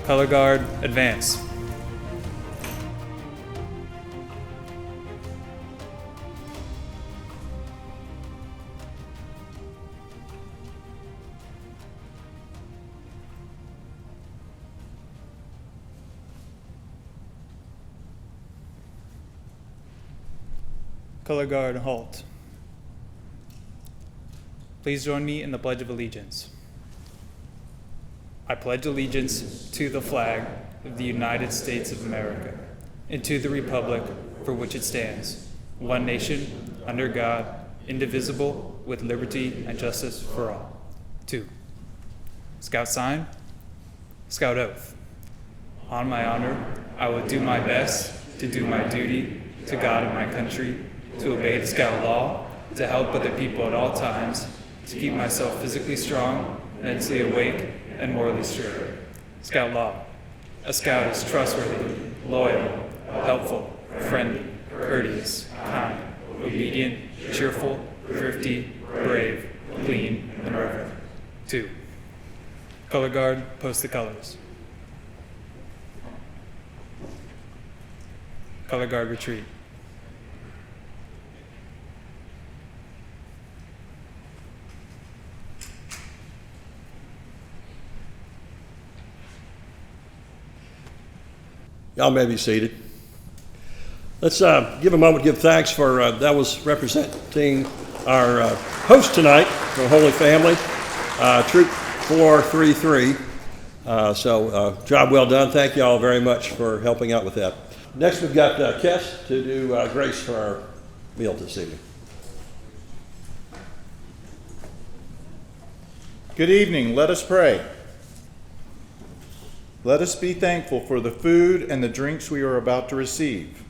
Color guard, advance. Color guard, halt. Please join me in the Pledge of Allegiance. I pledge allegiance to the flag of the United States of America and to the republic for which it stands, one nation, under God, indivisible, with liberty and justice for all. 2. Scout sign. Scout oath. On my honor, I will do my best to do my duty to God and my country, to obey the Scout law, to help other people at all times, to keep myself physically strong, mentally awake, and morally sure. Scout law. A Scout is trustworthy, loyal, helpful, friendly, courteous, kind, obedient, cheerful, thrifty, brave, clean, and reverent. 2. Color guard, post the colors. Color guard, retreat. Y'all may be seated. Let's give a moment to give thanks for, that was representing our host tonight, the Holy Family, Troop 433. Job well done. Thank you all very much for helping out with that. Next, we've got Kess to do grace for our meal this evening. Good evening. Let us pray. Let us be thankful for the food and the drinks we are about to receive.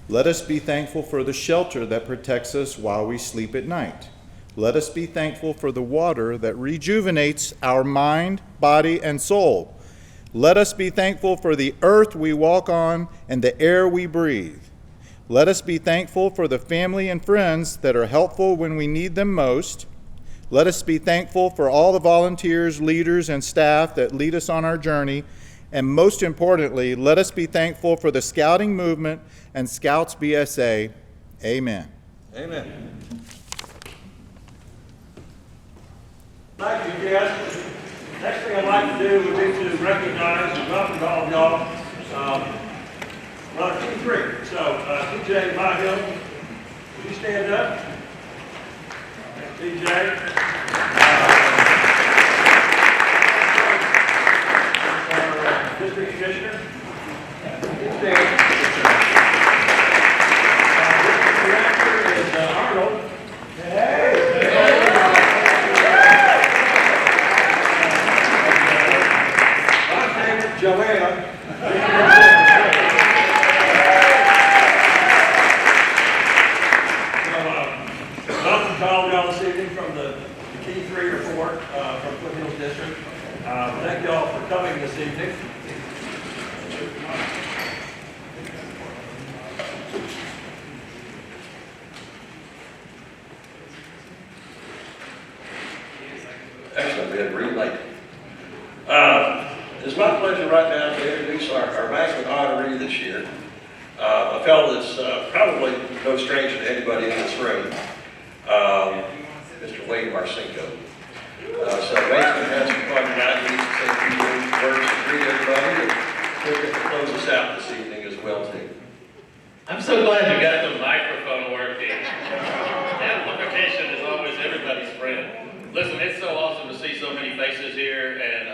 Let us be thankful for the shelter that protects us while we sleep at night. Let us be thankful for the water that rejuvenates our mind, body, and soul. Let us be thankful for the earth we walk on and the air we breathe. Let us be thankful for the family and friends that are helpful when we need them most. Let us be thankful for all the volunteers, leaders, and staff that lead us on our journey. And most importantly, let us be thankful for the Scouting movement and Scouts BSA. Amen. Amen. Thank you, Jess. Next thing I'd like to do would be to recognize and welcome all of y'all. Brother T3. So, TJ Highhill, would you stand up? TJ. District Commissioner. District Director is Arnold. My favorite, Joanna. Welcome to all of y'all this evening from the key 3 or 4 from Foothills District. Thank you all for coming this evening. Excellent, we had green light. It's my pleasure right now to introduce our banquet honoree this year, a fellow that's probably no stranger to anybody in this room, Mr. Wade Marcinko. So Wade's going to have some fun tonight. He needs to say a few words to greet everybody, and he'll get to close us out this evening as well, too. I'm so glad you got the microphone working. Amplification is always everybody's friend. Listen, it's so awesome to see so many faces here, and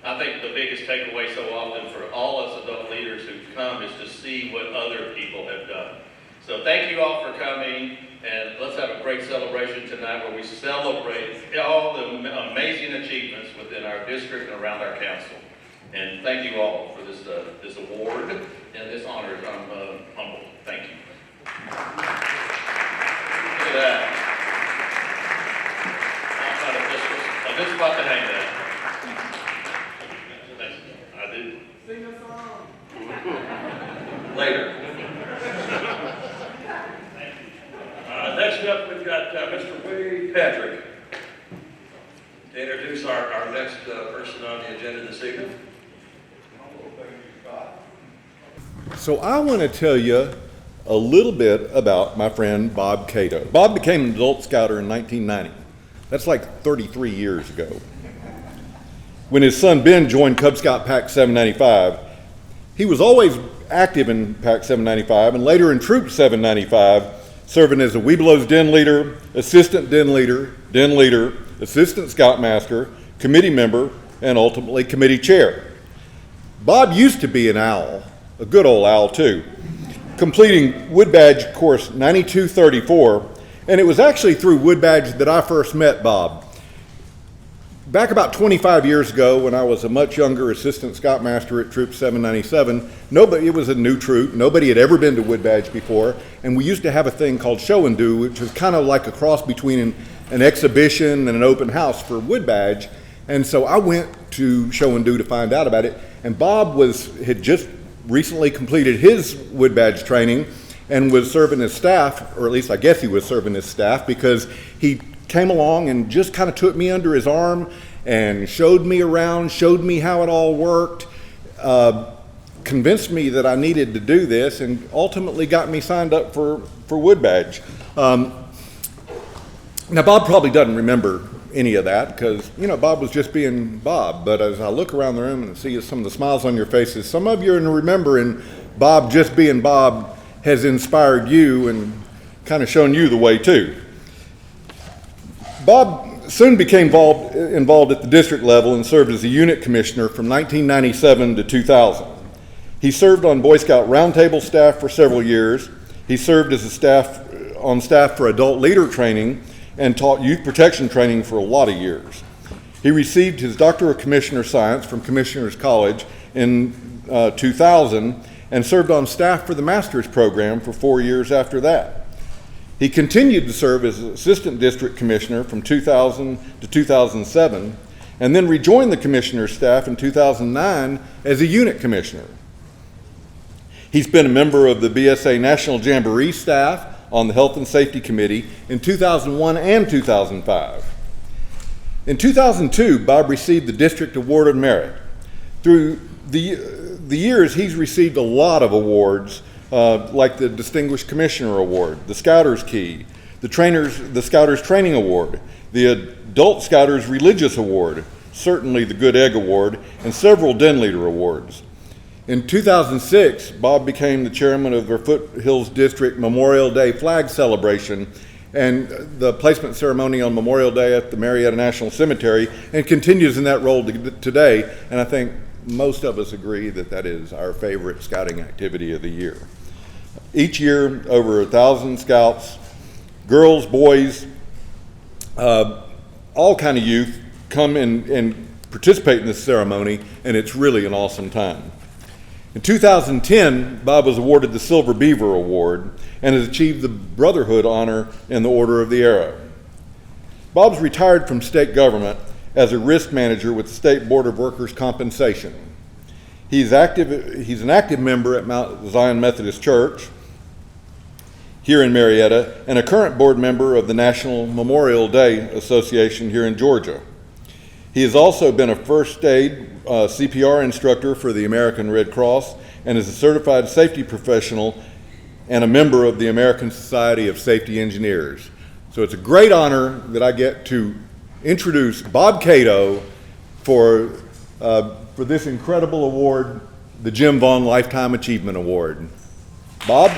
I think the biggest takeaway so often for all us adult leaders who've come is to see what other people have done. So thank you all for coming, and let's have a great celebration tonight where we celebrate all the amazing achievements within our district and around our council. And thank you all for this award and this honor. I'm humbled. Thank you. Look at that. A good spot to hang that. Thanks. I did. Sing a song. Later. Next up, we've got Mr. Wade Patrick to introduce our next person on the agenda this evening. So I want to tell you a little bit about my friend Bob Cato. Bob became an adult scouter in 1990. That's like 33 years ago. When his son Ben joined Cub Scout Pack 795, he was always active in Pack 795 and later in Troop 795, serving as a Webelos den leader, assistant den leader, assistant scoutmaster, committee member, and ultimately committee chair. Bob used to be an owl, a good old owl too, completing Wood Badge course 9234, and it was actually through Wood Badge that I first met Bob. Back about 25 years ago, when I was a much younger assistant scoutmaster at Troop 797, it was a new troop. Nobody had ever been to Wood Badge before, and we used to have a thing called Show and Do, which was kind of like a cross between an exhibition and an open house for Wood Badge. And so I went to Show and Do to find out about it, and Bob had just recently completed his Wood Badge training and was serving as staff, or at least I guess he was serving as staff, because he came along and just kind of took me under his arm and showed me around, showed me how it all worked, convinced me that I needed to do this, and ultimately got me signed up for Wood Badge. Now Bob probably doesn't remember any of that because, Bob was just being Bob, but as I look around the room and see some of the smiles on your faces, some of you are remembering Bob just being Bob has inspired you and kind of shown you the way too. Bob soon became involved at the district level and served as a unit commissioner from 1997 to 2000. He served on Boy Scout Roundtable staff for several years. He served as on staff for adult leader training and taught youth protection training for a lot of years. He received his Doctor of Commissioner Science from Commissioners College in 2000 and served on staff for the Master's Program for 4 years after that. He continued to serve as Assistant District Commissioner from 2000 to 2007 and then rejoined the Commissioner's staff in 2009 as a Unit Commissioner. He's been a member of the BSA National Jamboree staff on the Health and Safety Committee in 2001 and 2005. In 2002, Bob received the District Award of Merit. Through the years, he's received a lot of awards, like the Distinguished Commissioner Award, the Scouter's Key, the Scouter's Training Award, the Adult Scouter's Religious Award, certainly the Good Egg Award, and several Den Leader Awards. In 2006, Bob became the chairman of the Foothills District Memorial Day Flag Celebration and the placement ceremony on Memorial Day at the Marietta National Cemetery, and continues in that role today. And I think most of us agree that that is our favorite scouting activity of the year. Each year, over 1,000 scouts, girls, boys, all kind of youth come and participate in this ceremony, and it's really an awesome time. In 2010, Bob was awarded the Silver Beaver Award and has achieved the Brotherhood honor in the Order of the Arrow. Bob's retired from state government as a risk manager with the State Board of Workers' Compensation. He's an active member at Mount Zion Methodist Church here in Marietta and a current board member of the National Memorial Day Association here in Georgia. He has also been a first aid CPR instructor for the American Red Cross and is a certified safety professional and a member of the American Society of Safety Engineers. So it's a great honor that I get to introduce Bob Cato for this incredible award, the Jim Vaughn Lifetime Achievement Award. Bob?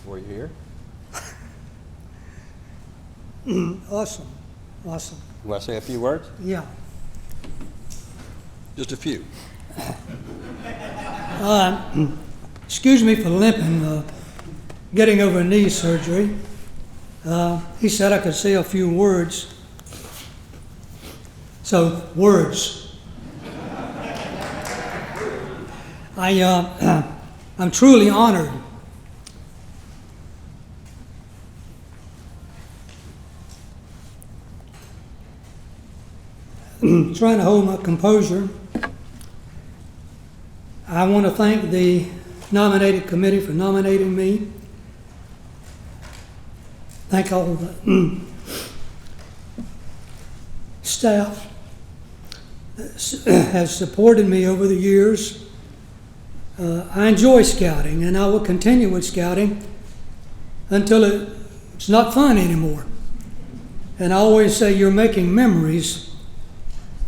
For you here. Awesome. You want to say a few words? Yeah. Just a few. Excuse me for limping, getting over knee surgery. He said I could say a few words. So, words. I'm truly honored trying to hold my composure. I want to thank the nominating committee for nominating me. Thank all the staff that has supported me over the years. I enjoy scouting, and I will continue with scouting until it's not fun anymore. And I always say you're making memories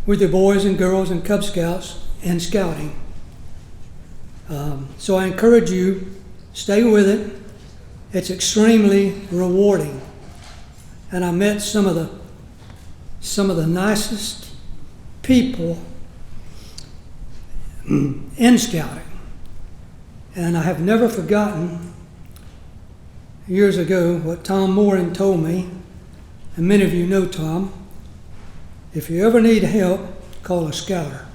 with your boys and girls and Cub Scouts and scouting. So I encourage you, stay with it. It's extremely rewarding. And I met some of the nicest people in scouting. And I have never forgotten years ago what Tom Moran told me, and many of you know Tom. If you ever need help, call a scouter.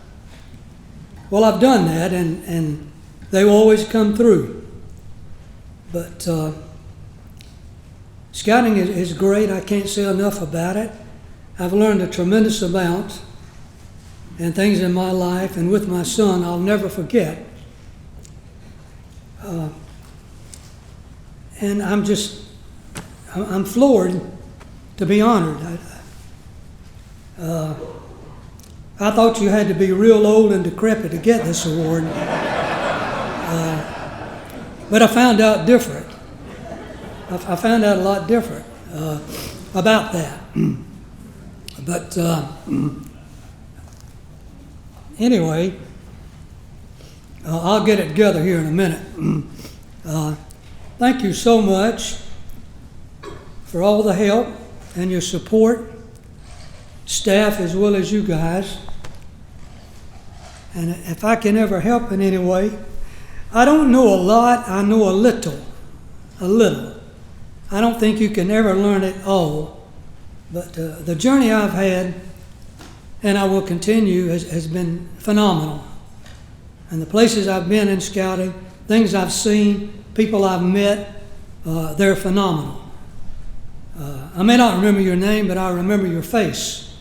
Well, I've done that, and they will always come through. But scouting is great. I can't say enough about it. I've learned a tremendous amount, and things in my life and with my son I'll never forget. And I'm floored to be honored. I thought you had to be real old and decrepit to get this award. But I found out different. I found out a lot different about that. But anyway, I'll get it together here in a minute. Thank you so much for all the help and your support, staff as well as you guys. And if I can ever help in any way, I don't know a lot, I know a little. I don't think you can ever learn it all, but the journey I've had, and I will continue, has been phenomenal. And the places I've been in scouting, things I've seen, people I've met, they're phenomenal. I may not remember your name, but I remember your face.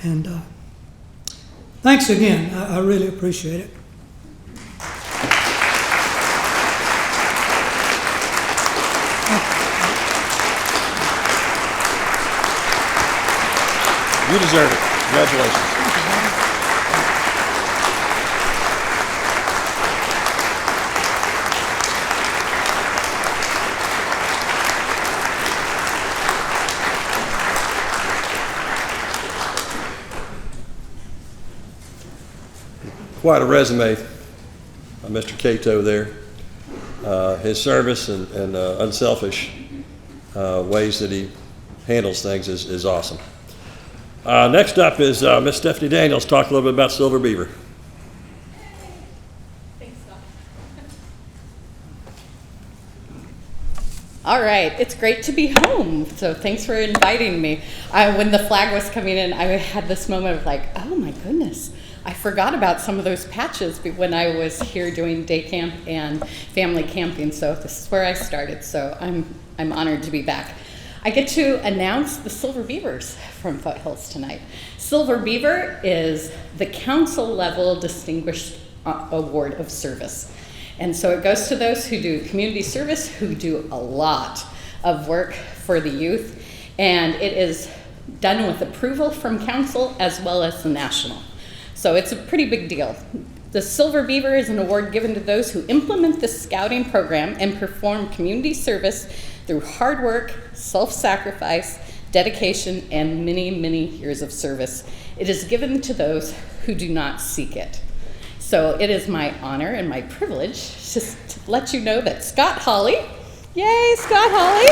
And thanks again. I really appreciate it. You deserve it. Congratulations. Quite a resume by Mr. Cato there. His service and unselfish ways that he handles things is awesome. Next up is Miss Stephanie Daniels. Talk a little bit about Silver Beaver. Thanks, Scott. All right, it's great to be home. So thanks for inviting me. When the flag was coming in, I had this moment of like, oh my goodness. I forgot about some of those patches when I was here doing day camp and family camping. So this is where I started. So I'm honored to be back. I get to announce the Silver Beavers from Foothills tonight. Silver Beaver is the council level distinguished award of service. And so it goes to those who do community service, who do a lot of work for the youth. And it is done with approval from council as well as the national. So it's a pretty big deal. The Silver Beaver is an award given to those who implement the scouting program and perform community service through hard work, self-sacrifice, dedication, and many, many years of service. It is given to those who do not seek it. So it is my honor and my privilege just to let you know that Scott Hawley, yay, Scott Hawley,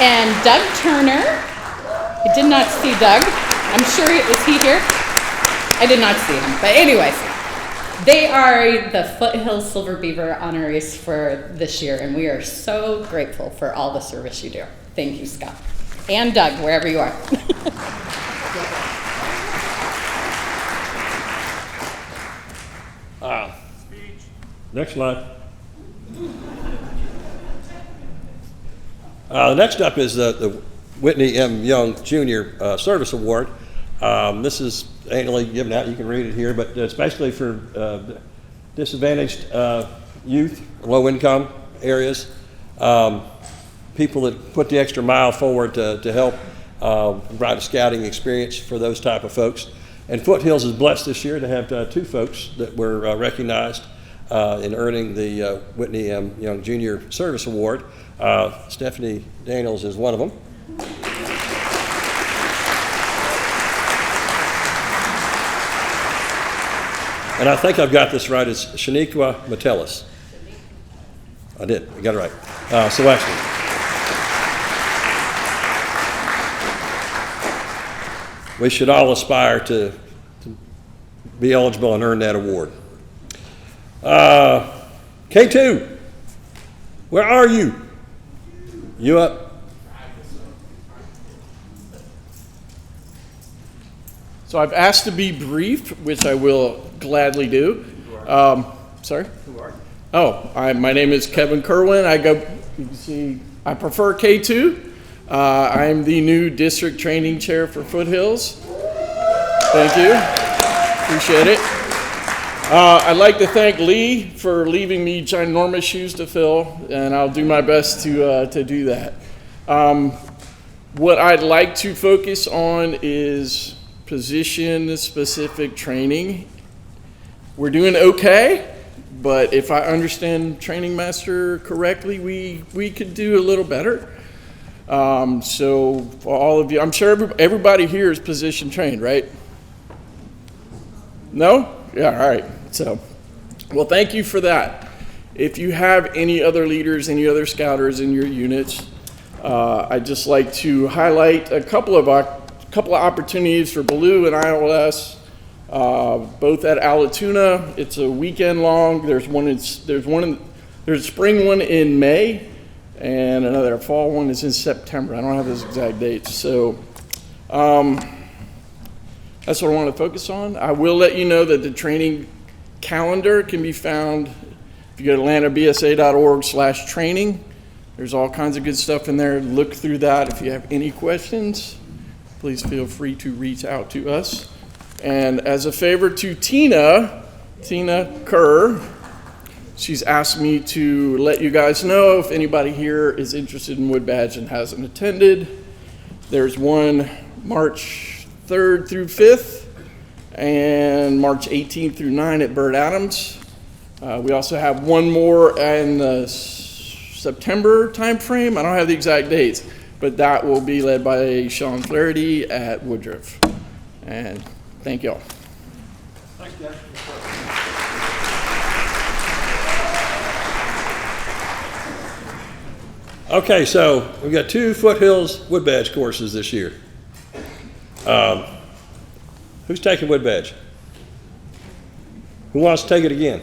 and Doug Turner. I did not see Doug. I'm sure, is he here? I did not see him. But anyways, they are the Foothills Silver Beaver honorees for this year, and we are so grateful for all the service you do. Thank you, Scott. And Doug, wherever you are. Next slide. Next up is the Whitney M. Young Jr. Service Award. This is annually given out. You can read it here, but it's basically for disadvantaged youth, low-income areas, people that put the extra mile forward to help provide a scouting experience for those type of folks. And Foothills is blessed this year to have 2 folks that were recognized in earning the Whitney M. Young Jr. Service Award. Stephanie Daniels is one of them. And I think I've got this right. It's Shaniqua Metellus. I did. I got it right. So excellent. We should all aspire to be eligible and earn that award. K2, where are you? You up? So I've asked to be brief, which I will gladly do. Sorry? Who are you? Oh, my name is Kevin Kerwin. You can see, I prefer K2. I'm the new district training chair for Foothills. Thank you. Appreciate it. I'd like to thank Lee for leaving me ginormous shoes to fill, and I'll do my best to do that. What I'd like to focus on is position-specific training. We're doing okay, but if I understand Training Master correctly, we could do a little better. So for all of you, I'm sure everybody here is position trained, right? No? Yeah, all right. So, well, thank you for that. If you have any other leaders, any other scouters in your units, I'd just like to highlight a couple of opportunities for Blue and ILS, both at Allatoona. It's a weekend long. There's a spring one in May, and another fall one is in September. I don't have those exact dates. So that's what I want to focus on. I will let you know that the training calendar can be found if you go to atlantabsa.org/training. There's all kinds of good stuff in there. Look through that. If you have any questions, please feel free to reach out to us. And as a favor to Tina Kerr, she's asked me to let you guys know if anybody here is interested in Wood Badge and hasn't attended. There's one March 3rd through 5th and March 18th through 9 at Bird Adams. We also have one more in the September timeframe. I don't have the exact dates, but that will be led by Sean Flaherty at Woodruff. And thank y'all. Thanks, Jeff. Okay, so we've got 2 Foothills Wood Badge courses this year. Who's taking Wood Badge? Who wants to take it again?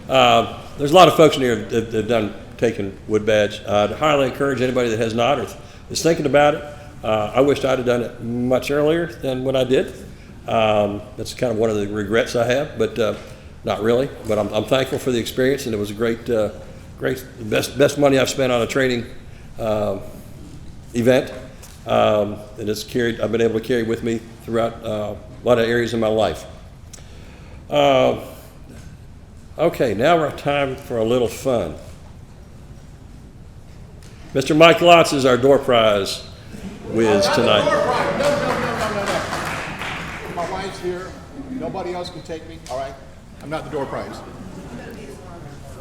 There's a lot of folks in here that have taken Wood Badge. I'd highly encourage anybody that has not or is thinking about it. I wished I'd have done it much earlier than what I did. That's kind of one of the regrets I have, but not really. But I'm thankful for the experience, and it was a great, best money I've spent on a training event. And I've been able to carry with me throughout a lot of areas in my life. Okay, now we're time for a little fun. Mr. Mike Lotz is our door prize whiz tonight. No. My wife's here. Nobody else can take me. All right. I'm not the door prize.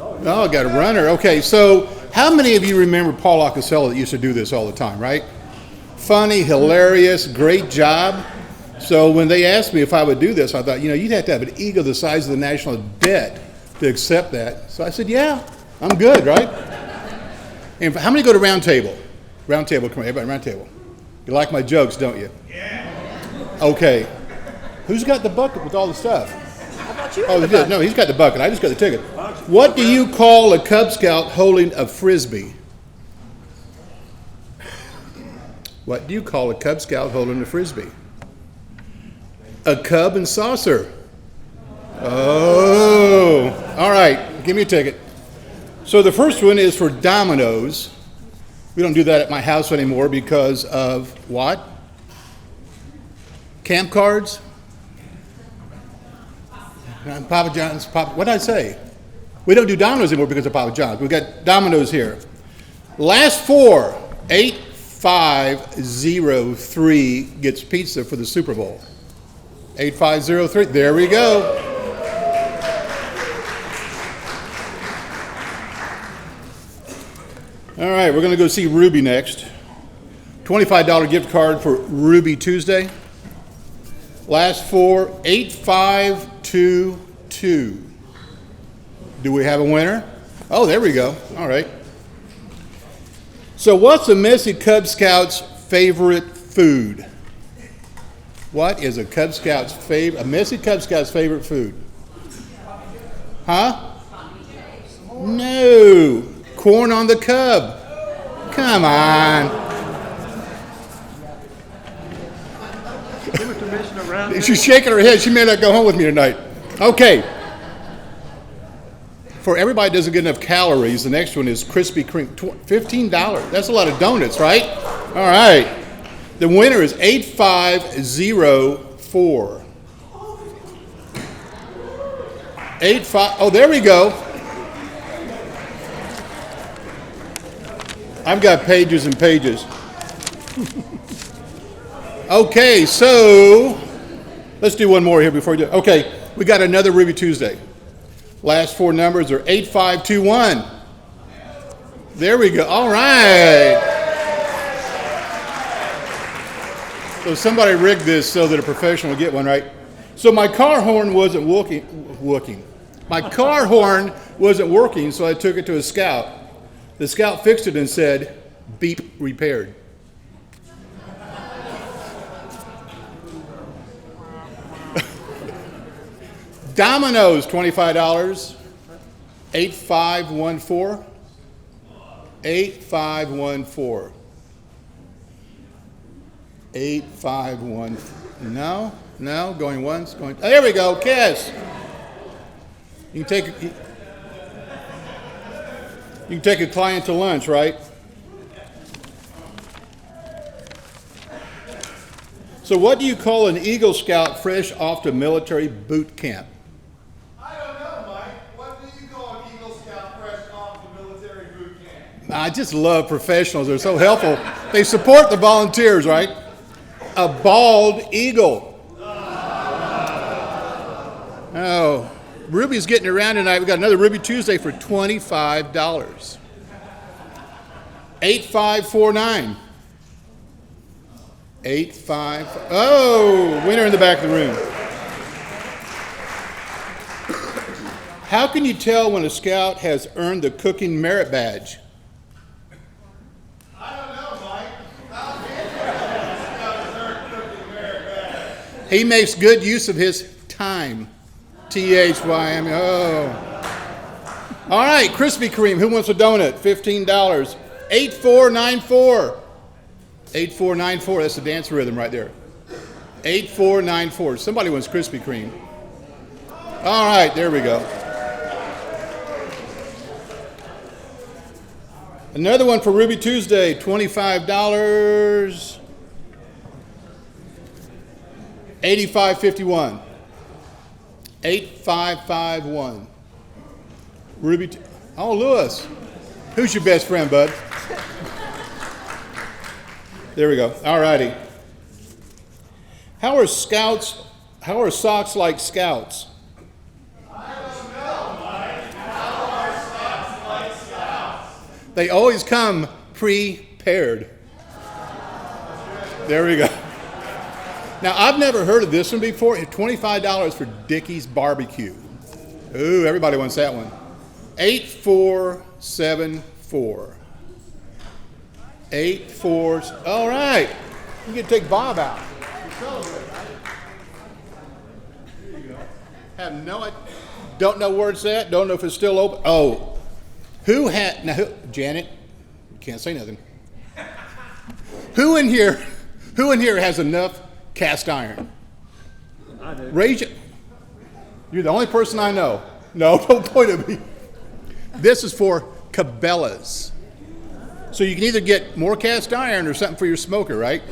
Oh, I got a runner. Okay, so how many of you remember Paul Acasella that used to do this all the time, right? Funny, hilarious, great job. So when they asked me if I would do this, I thought, you'd have to have an ego the size of the national debt to accept that. So I said, yeah, I'm good, right? And how many go to round table? Round table, come on, everybody, round table. You like my jokes, don't you? Yeah. Okay. Who's got the bucket with all the stuff? How about you? Oh, he did. No, he's got the bucket. I just got the ticket. What do you call a Cub Scout holding a Frisbee? What do you call a Cub Scout holding a Frisbee? A Cub and saucer. Oh. All right. Give me a ticket. So the first one is for Domino's. We don't do that at my house anymore because of what? Camp cards? Papa John's, what did I say? We don't do Domino's anymore because of Papa John's. We've got Domino's here. Last four, 8503 gets pizza for the Super Bowl. 8503, there we go. All right, we're going to go see Ruby next. $25 gift card for Ruby Tuesday. Last four, 8522. Do we have a winner? Oh, there we go. All right. So what's a Messy Cub Scout's favorite food? What is a Messy Cub Scout's favorite food? Huh? No. Corn on the cob. Come on. She's shaking her head. She may not go home with me tonight. Okay. For everybody who doesn't get enough calories, the next one is Krispy Kreme. $15. That's a lot of donuts, right? All right. The winner is 8504. 85. Oh, there we go. I've got pages and pages. Okay, so let's do one more here before we do. Okay, we got another Ruby Tuesday. Last four numbers are 8521. There we go. All right. So somebody rigged this so that a professional will get one, right? So my car horn wasn't working. My car horn wasn't working, so I took it to a scout. The scout fixed it and said, beep repaired. Domino's, $25. 8514. 8514. 8514. No, going once, going. There we go, Kiss. You can take a client to lunch, right? So what do you call an Eagle Scout fresh off the military boot camp? I don't know, Mike. What do you call an Eagle Scout fresh off the military boot camp? I just love professionals. They're so helpful. They support the volunteers, right? A bald eagle. Oh, Ruby's getting around tonight. We got another Ruby Tuesday for $25. 8549. 85. Oh, winner in the back of the room. How can you tell when a scout has earned the cooking merit badge? I don't know, Mike. How can you tell when a scout has earned cooking merit badge? He makes good use of his time. THYM. Oh. All right, Krispy Kreme. Who wants a donut? $15. 8494. 8494. That's the dance rhythm right there. 8494. Somebody wants Krispy Kreme. All right, there we go. Another one for Ruby Tuesday. $25. 8551. 8551. Ruby. Oh, Lewis. Who's your best friend, bud? There we go. All righty. How are socks like scouts? I don't know, Mike. How are socks like scouts? They always come prepared. There we go. Now, I've never heard of this one before. $25 for Dickey's Barbecue. Ooh, everybody wants that one. 8474. 84. All right. You can take Bob out. There you go. Have no idea. Don't know where it's at. Don't know if it's still open. Oh. Janet, you can't say nothing. Who in here has enough cast iron? I do. Raise it. You're the only person I know. No, don't point at me. This is for Cabela's. So you can either get more cast iron or something for your smoker, right?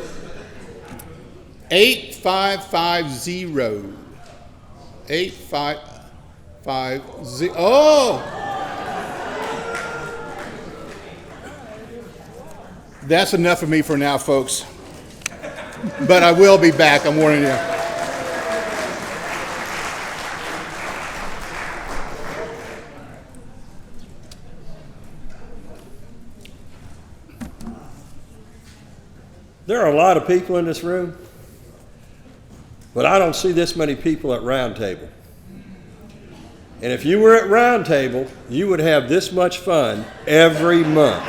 8550. 8550. Oh! That's enough of me for now, folks. But I will be back, I'm warning you. There are a lot of people in this room, but I don't see this many people at Round Table. And if you were at Round Table, you would have this much fun every month.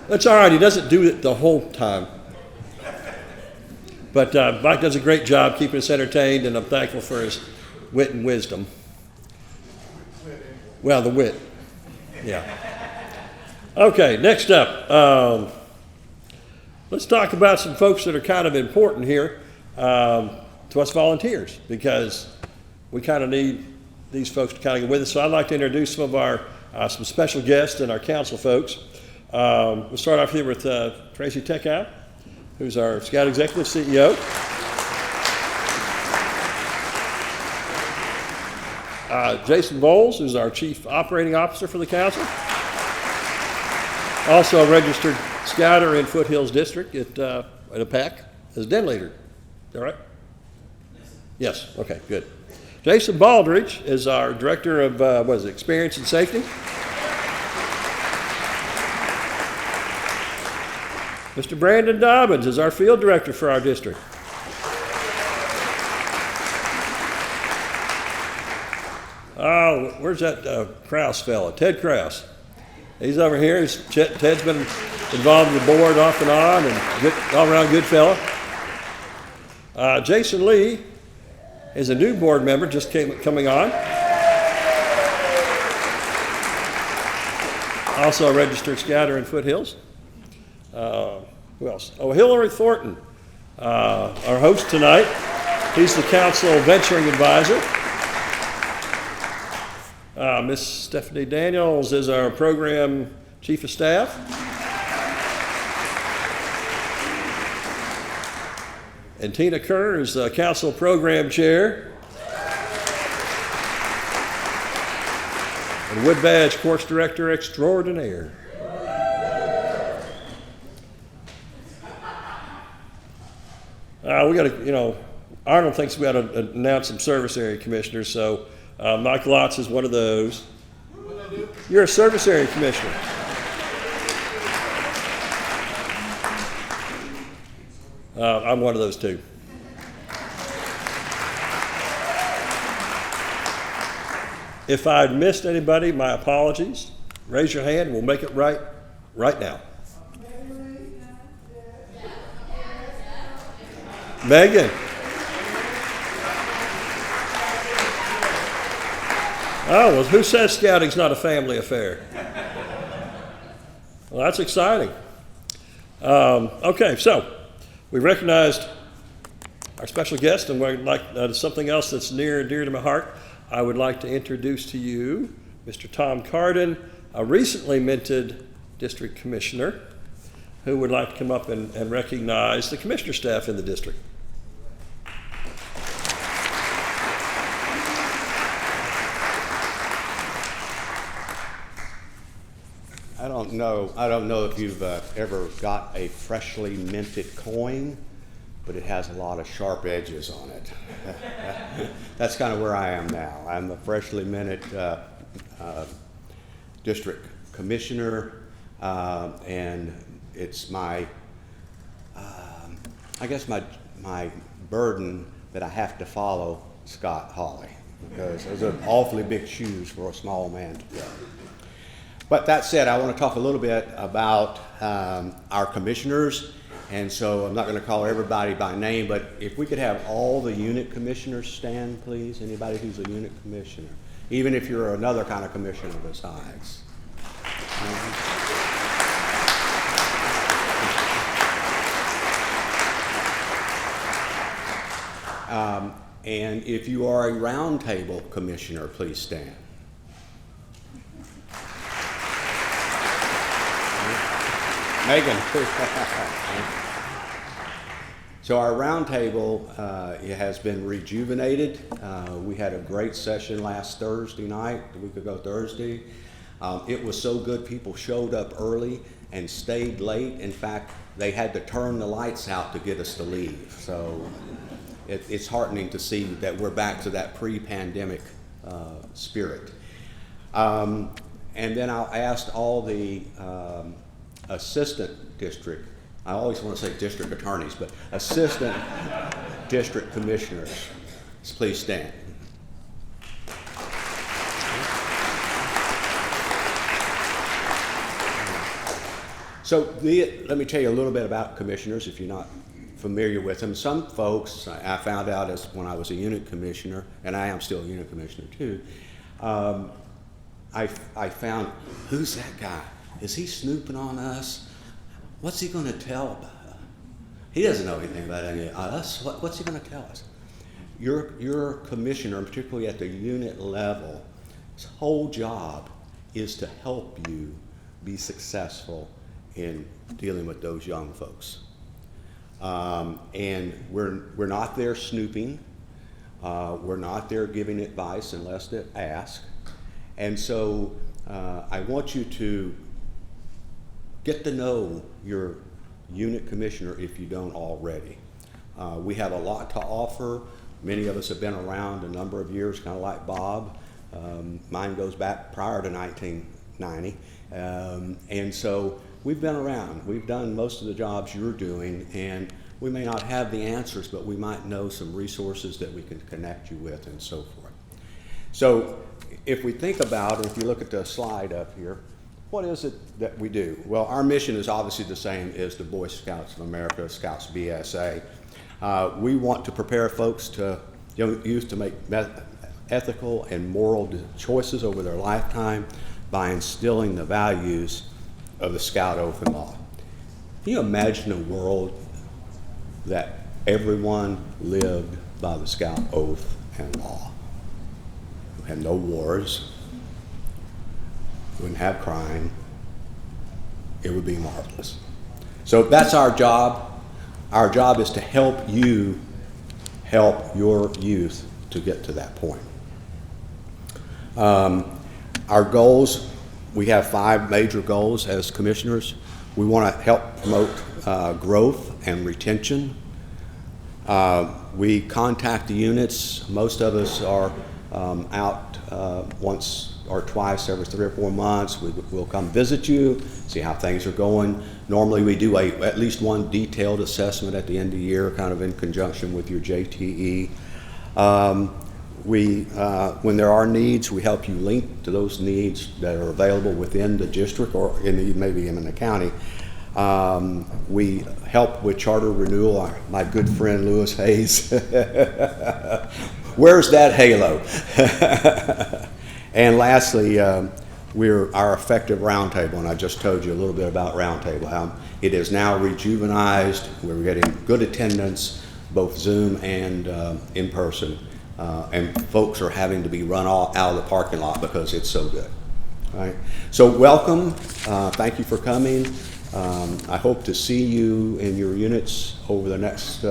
That's all right, he doesn't do it the whole time. But Mike does a great job keeping us entertained, and I'm thankful for his wit and wisdom. Well, the wit, yeah. Okay, next up, let's talk about some folks that are kind of important here to us volunteers, because we kind of need these folks to kind of go with us. So I'd like to introduce some of our some special guests and our council folks. We'll start off here with Tracy Teckow, who's our Scout Executive CEO. Jason Bowles, who's our Chief Operating Officer for the council. Also a registered Scouter in Foothills District at a PAC as den leader. Is that right? Yes. Okay, good. Jason Baldridge is our Director of Experience and Safety. Mr. Brandon Dobbins is our Field Director for our district. Oh, where's that Krause fella? Ted Krause. He's over here. Ted's been involved in the board off and on, and good, all-around good fella. Jason Lee is a new board member, just coming on. Also a registered Scouter in Foothills. Who else? Oh, Hillary Thornton, our host tonight. He's the council venturing advisor. Miss Stephanie Daniels is our program chief of staff. And Tina Kerr is the council program chair. And Wood Badge course director extraordinaire. We got to, Arnold thinks we got to announce some service area commissioners, so Mike Lotz is one of those. You're a service area commissioner. I'm one of those too. If I've missed anybody, my apologies. Raise your hand, we'll make it right now. Megan. Oh, well, who says scouting's not a family affair? Well, that's exciting. Okay, so we recognized our special guest, and we'd like something else that's near and dear to my heart. I would like to introduce to you Mr. Tom Carden, a recently minted district commissioner, who would like to come up and recognize the commissioner staff in the district. I don't know if you've ever got a freshly minted coin, but it has a lot of sharp edges on it. That's kind of where I am now. I'm a freshly minted district commissioner, and it's my, I guess my burden that I have to follow Scott Hawley, because those are awfully big shoes for a small man to fill. But that said, I want to talk a little bit about our commissioners, and so I'm not going to call everybody by name, but if we could have all the unit commissioners stand, please. Anybody who's a unit commissioner, even if you're another kind of commissioner besides. And if you are a roundtable commissioner, please stand. Megan. So our roundtable it has been rejuvenated. We had a great session last Thursday night, a week ago Thursday. It was so good, people showed up early and stayed late. In fact, they had to turn the lights out to get us to leave. So it's heartening to see that we're back to that pre-pandemic spirit. And then I asked all the assistant district, I always want to say district attorneys, but assistant district commissioners, please stand. So let me tell you a little bit about commissioners if you're not familiar with them. Some folks, I found out as when I was a unit commissioner, and I am still a unit commissioner too, I found, who's that guy? Is he snooping on us? What's he going to tell about us? He doesn't know anything about any of us. What's he going to tell us? Your commissioner, particularly at the unit level, his whole job is to help you be successful in dealing with those young folks. And we're not there snooping. We're not there giving advice unless they ask. And so I want you to get to know your unit commissioner if you don't already. We have a lot to offer. Many of us have been around a number of years, kind of like Bob. Mine goes back prior to 1990. And so we've been around. We've done most of the jobs you're doing, and we may not have the answers, but we might know some resources that we can connect you with and so forth. So if we think about, if you look at the slide up here, what is it that we do? Well, our mission is obviously the same as the Boy Scouts of America, Scouts BSA. We want to prepare folks to, young youth, to make ethical and moral choices over their lifetime by instilling the values of the Scout Oath and Law. Can you imagine a world that everyone lived by the Scout Oath and Law? We had no wars. We wouldn't have crime. It would be marvelous. So that's our job. Our job is to help you help your youth to get to that point. Our goals, we have 5 major goals as commissioners. We want to help promote growth and retention. We contact the units. Most of us are out once or twice every 3 or 4 months. We'll come visit you, see how things are going. Normally we do at least one detailed assessment at the end of the year, kind of in conjunction with your JTE. When there are needs, we help you link to those needs that are available within the district or maybe in the county. We help with charter renewal. My good friend Lewis Hayes. Where's that halo? And lastly, we're our effective roundtable, and I just told you a little bit about roundtable. It is now rejuvenized. We're getting good attendance, both Zoom and in person. And folks are having to be run out of the parking lot because it's so good. All right. So welcome. Thank you for coming. I hope to see you in your units over the next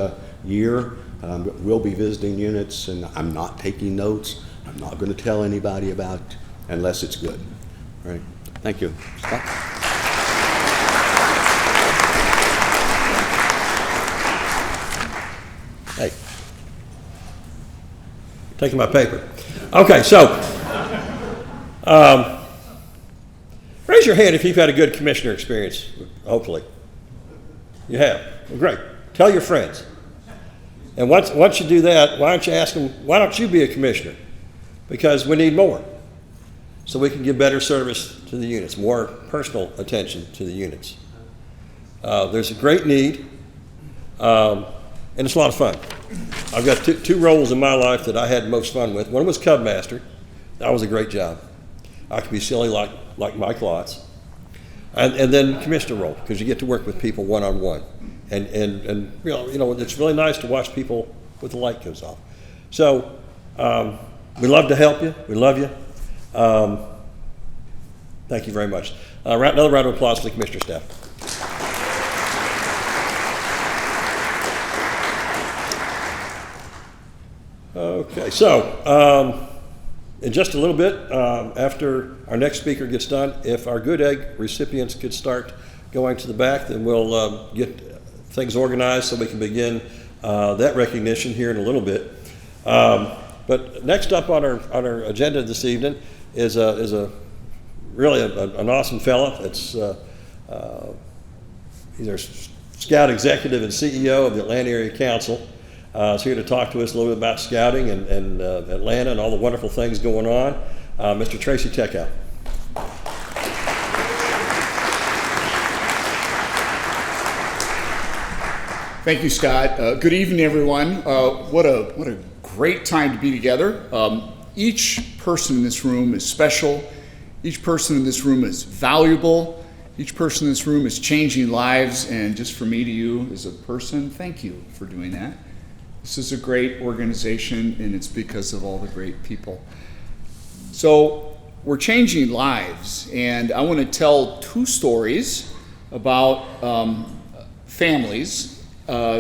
year. We'll be visiting units, and I'm not taking notes. I'm not going to tell anybody about it unless it's good. All right. Thank you. Scott? Hey. Taking my paper. Okay, so raise your hand if you've had a good commissioner experience, hopefully. You have. Well, great. Tell your friends. And once you do that, why don't you ask them, why don't you be a commissioner? Because we need more. So we can give better service to the units, more personal attention to the units. There's a great need, and it's a lot of fun. I've got two roles in my life that I had most fun with. One was Cub Master. That was a great job. I could be silly like Mike Lotz. And then commissioner role, because you get to work with people one-on-one. And you know, it's really nice to watch people with the light goes off. So we love to help you. We love you. Thank you very much. Another round of applause for the commissioner staff. Okay, so in just a little bit, after our next speaker gets done, if our Good Egg recipients could start going to the back, then we'll get things organized so we can begin that recognition here in a little bit. But next up on our agenda this evening is really an awesome fella. It's he's our Scout Executive and CEO of the Atlanta Area Council. He's here to talk to us a little bit about scouting and Atlanta and all the wonderful things going on. Mr. Tracy Teckow. Thank you, Scott. Good evening, everyone. What a great time to be together. Each person in this room is special. Each person in this room is valuable. Each person in this room is changing lives. And just for me to you as a person, thank you for doing that. This is a great organization, and it's because of all the great people. So we're changing lives, and I want to tell two stories about families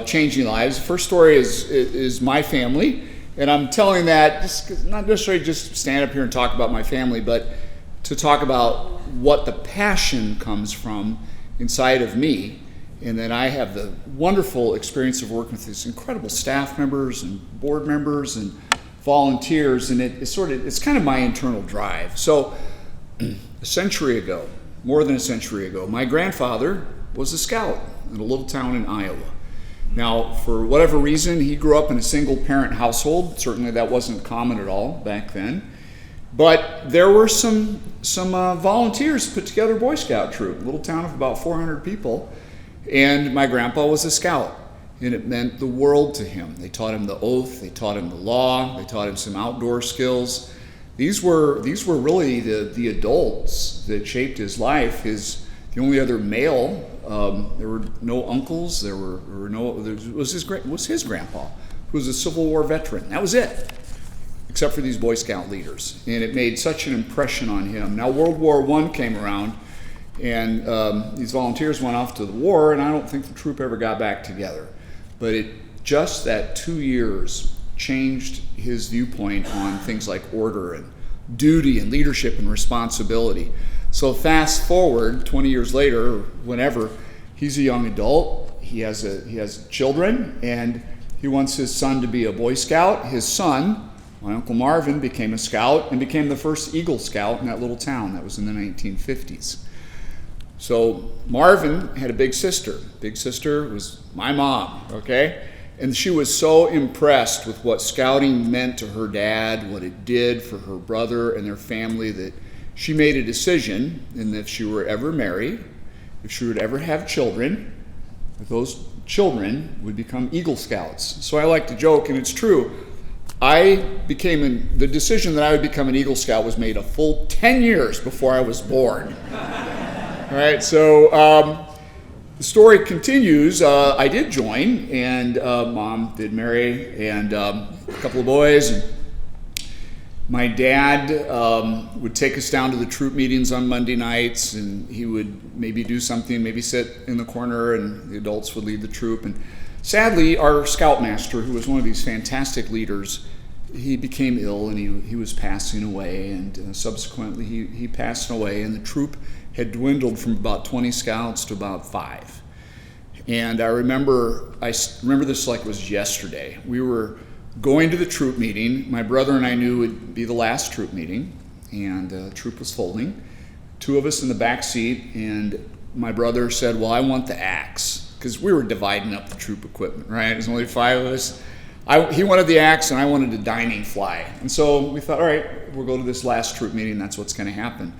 changing lives. The first story is my family, and I'm telling that just not necessarily just stand up here and talk about my family, but to talk about what the passion comes from inside of me. And then I have the wonderful experience of working with these incredible staff members and board members and volunteers, and it's kind of my internal drive. So a century ago, more than a century ago, my grandfather was a scout in a little town in Iowa. Now, for whatever reason, he grew up in a single-parent household. Certainly that wasn't common at all back then. But there were some volunteers put together a Boy Scout troop, a little town of about 400 people. And my grandpa was a scout, and it meant the world to him. They taught him the oath, they taught him the law, they taught him some outdoor skills. These were really the adults that shaped his life. The only other male, there were no uncles, there was his grandpa, who was a Civil War veteran. That was it, except for these Boy Scout leaders. And it made such an impression on him. Now World War I came around, and these volunteers went off to the war, and I don't think the troop ever got back together. But just that 2 years changed his viewpoint on things like order and duty and leadership and responsibility. So fast forward 20 years later, or whenever, he's a young adult, he has children, and he wants his son to be a Boy Scout. His son, my Uncle Marvin, became a scout and became the first Eagle Scout in that little town. That was in the 1950s. So Marvin had a big sister. Big sister was my mom, okay? And she was so impressed with what scouting meant to her dad, what it did for her brother and their family, that she made a decision, and if she were ever married, if she would ever have children, that those children would become Eagle Scouts. So I like to joke, and it's true, the decision that I would become an Eagle Scout was made a full 10 years before I was born. All right, so the story continues. I did join, and Mom did marry, and a couple of boys. And my dad would take us down to the troop meetings on Monday nights, and he would maybe do something, maybe sit in the corner, and the adults would lead the troop. And sadly, our scoutmaster, who was one of these fantastic leaders, he became ill, and he was passing away, and subsequently he passed away, and the troop had dwindled from about 20 scouts to about 5. And I remember this like it was yesterday. We were going to the troop meeting. My brother and I knew it would be the last troop meeting, and the troop was folding. 2 of us in the back seat, and my brother said, well, I want the axe, because we were dividing up the troop equipment, right? There's only 5 of us. He wanted the axe, and I wanted a dining fly. And so we thought, all right, we'll go to this last troop meeting. That's what's going to happen.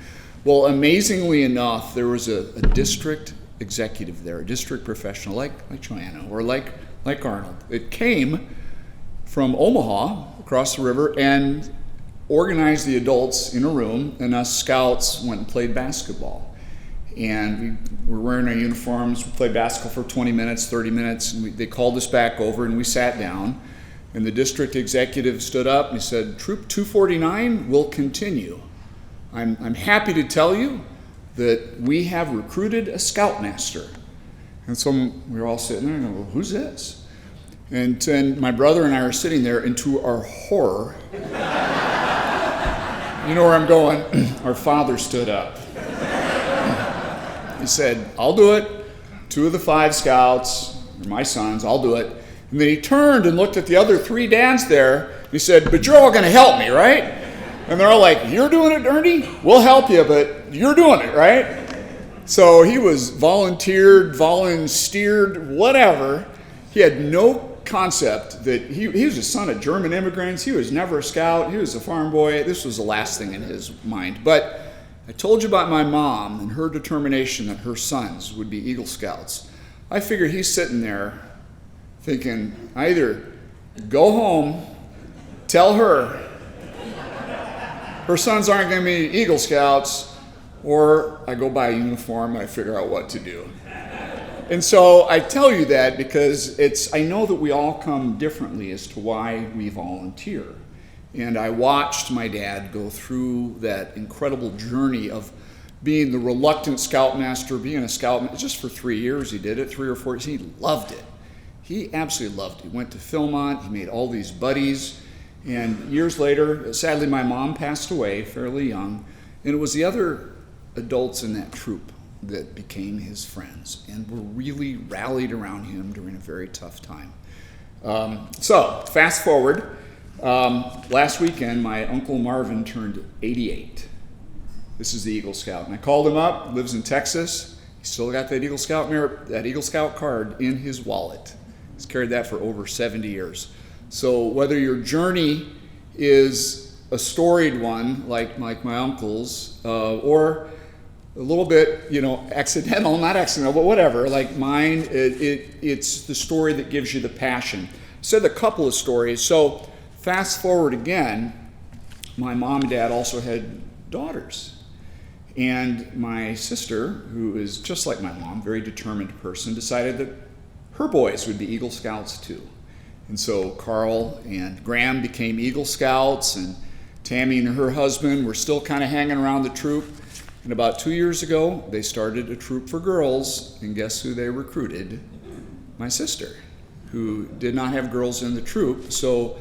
Well, amazingly enough, there was a district executive there, a district professional like Joanna or like Arnold. It came from Omaha across the river and organized the adults in a room, and us scouts went and played basketball. And we were wearing our uniforms. We played basketball for 20 minutes, 30 minutes, and they called us back over, and we sat down. And the district executive stood up and he said, Troop 249 will continue. I'm happy to tell you that we have recruited a scoutmaster. And so we were all sitting there and I go, well, who's this? And then my brother and I are sitting there, and to our horror, you know where I'm going? Our father stood up. He said, I'll do it. 2 of the 5 scouts, my sons, I'll do it. And then he turned and looked at the other 3 dads there. He said, but you're all going to help me, right? And they're all like, you're doing it, Ernie? We'll help you, but you're doing it, right? So he was volunteered, whatever. He had no concept that he was a son of German immigrants. He was never a scout. He was a farm boy. This was the last thing in his mind. But I told you about my mom and her determination that her sons would be Eagle Scouts. I figured he's sitting there thinking, either go home, tell her sons aren't going to be Eagle Scouts, or I go buy a uniform and I figure out what to do. And so I tell you that because I know that we all come differently as to why we volunteer. And I watched my dad go through that incredible journey of being the reluctant scoutmaster, being a scout, just for 3 years he did it, 3 or 4 years. He loved it. He absolutely loved it. He went to Philmont, he made all these buddies, and years later, sadly my mom passed away fairly young, and it was the other adults in that troop that became his friends and were really rallied around him during a very tough time. So fast forward, last weekend my Uncle Marvin turned 88. This is the Eagle Scout, and I called him up, lives in Texas. He's still got that Eagle Scout card in his wallet. He's carried that for over 70 years. So whether your journey is a storied one like my uncle's, or a little bit, accidental, not accidental, but whatever, like mine, it's the story that gives you the passion. I said a couple of stories. So fast forward again, my mom and dad also had daughters. And my sister, who is just like my mom, very determined person, decided that her boys would be Eagle Scouts too. And so Carl and Graham became Eagle Scouts, and Tammy and her husband were still kind of hanging around the troop. And about 2 years ago, they started a troop for girls, and guess who they recruited? My sister, who did not have girls in the troop. So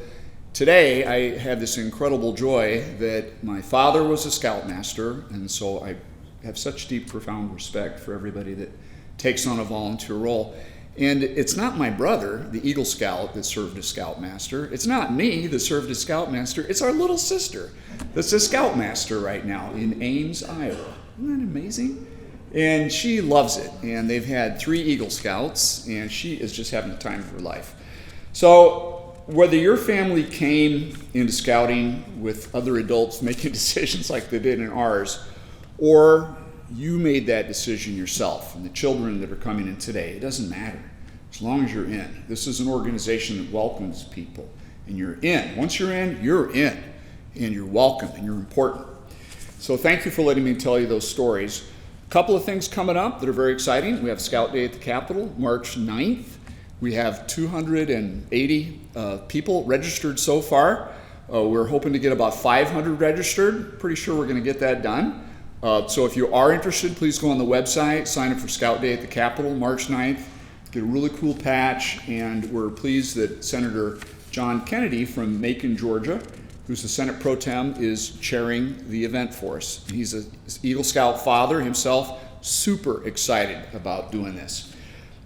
today, I have this incredible joy that my father was a scoutmaster, and so I have such deep, profound respect for everybody that takes on a volunteer role. And it's not my brother, the Eagle Scout, that served as Scoutmaster. It's not me that served as Scoutmaster. It's our little sister that's a Scoutmaster right now in Ames, Iowa. Isn't that amazing? And she loves it. And they've had 3 Eagle Scouts, and she is just having the time of her life. So whether your family came into scouting with other adults making decisions like they did in ours, or you made that decision yourself, and the children that are coming in today, it doesn't matter. As long as you're in. This is an organization that welcomes people, and you're in. Once you're in, and you're welcome, and you're important. So thank you for letting me tell you those stories. A couple of things coming up that are very exciting. We have Scout Day at the Capitol, March 9th. We have 280 people registered so far. We're hoping to get about 500 registered. Pretty sure we're going to get that done. So if you are interested, please go on the website, sign up for Scout Day at the Capitol, March 9th. Get a really cool patch, and we're pleased that Senator John Kennedy from Macon, Georgia, who's the Senate Pro Tem, is chairing the event for us. He's an Eagle Scout father himself, super excited about doing this.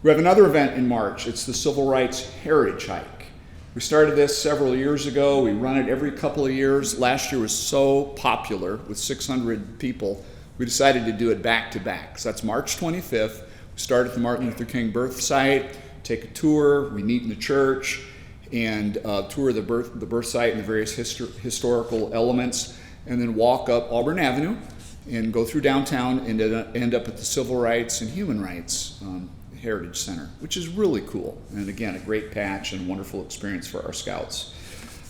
We have another event in March. It's the Civil Rights Heritage Hike. We started this several years ago. We run it every couple of years. Last year was so popular with 600 people, we decided to do it back to back. So that's March 25th. We start at the Martin Luther King birth site, take a tour, we meet in the church, and tour the birth site and the various historical elements, and then walk up Auburn Avenue and go through downtown and end up at the Civil Rights and Human Rights Heritage Center, which is really cool. And again, a great patch and wonderful experience for our scouts.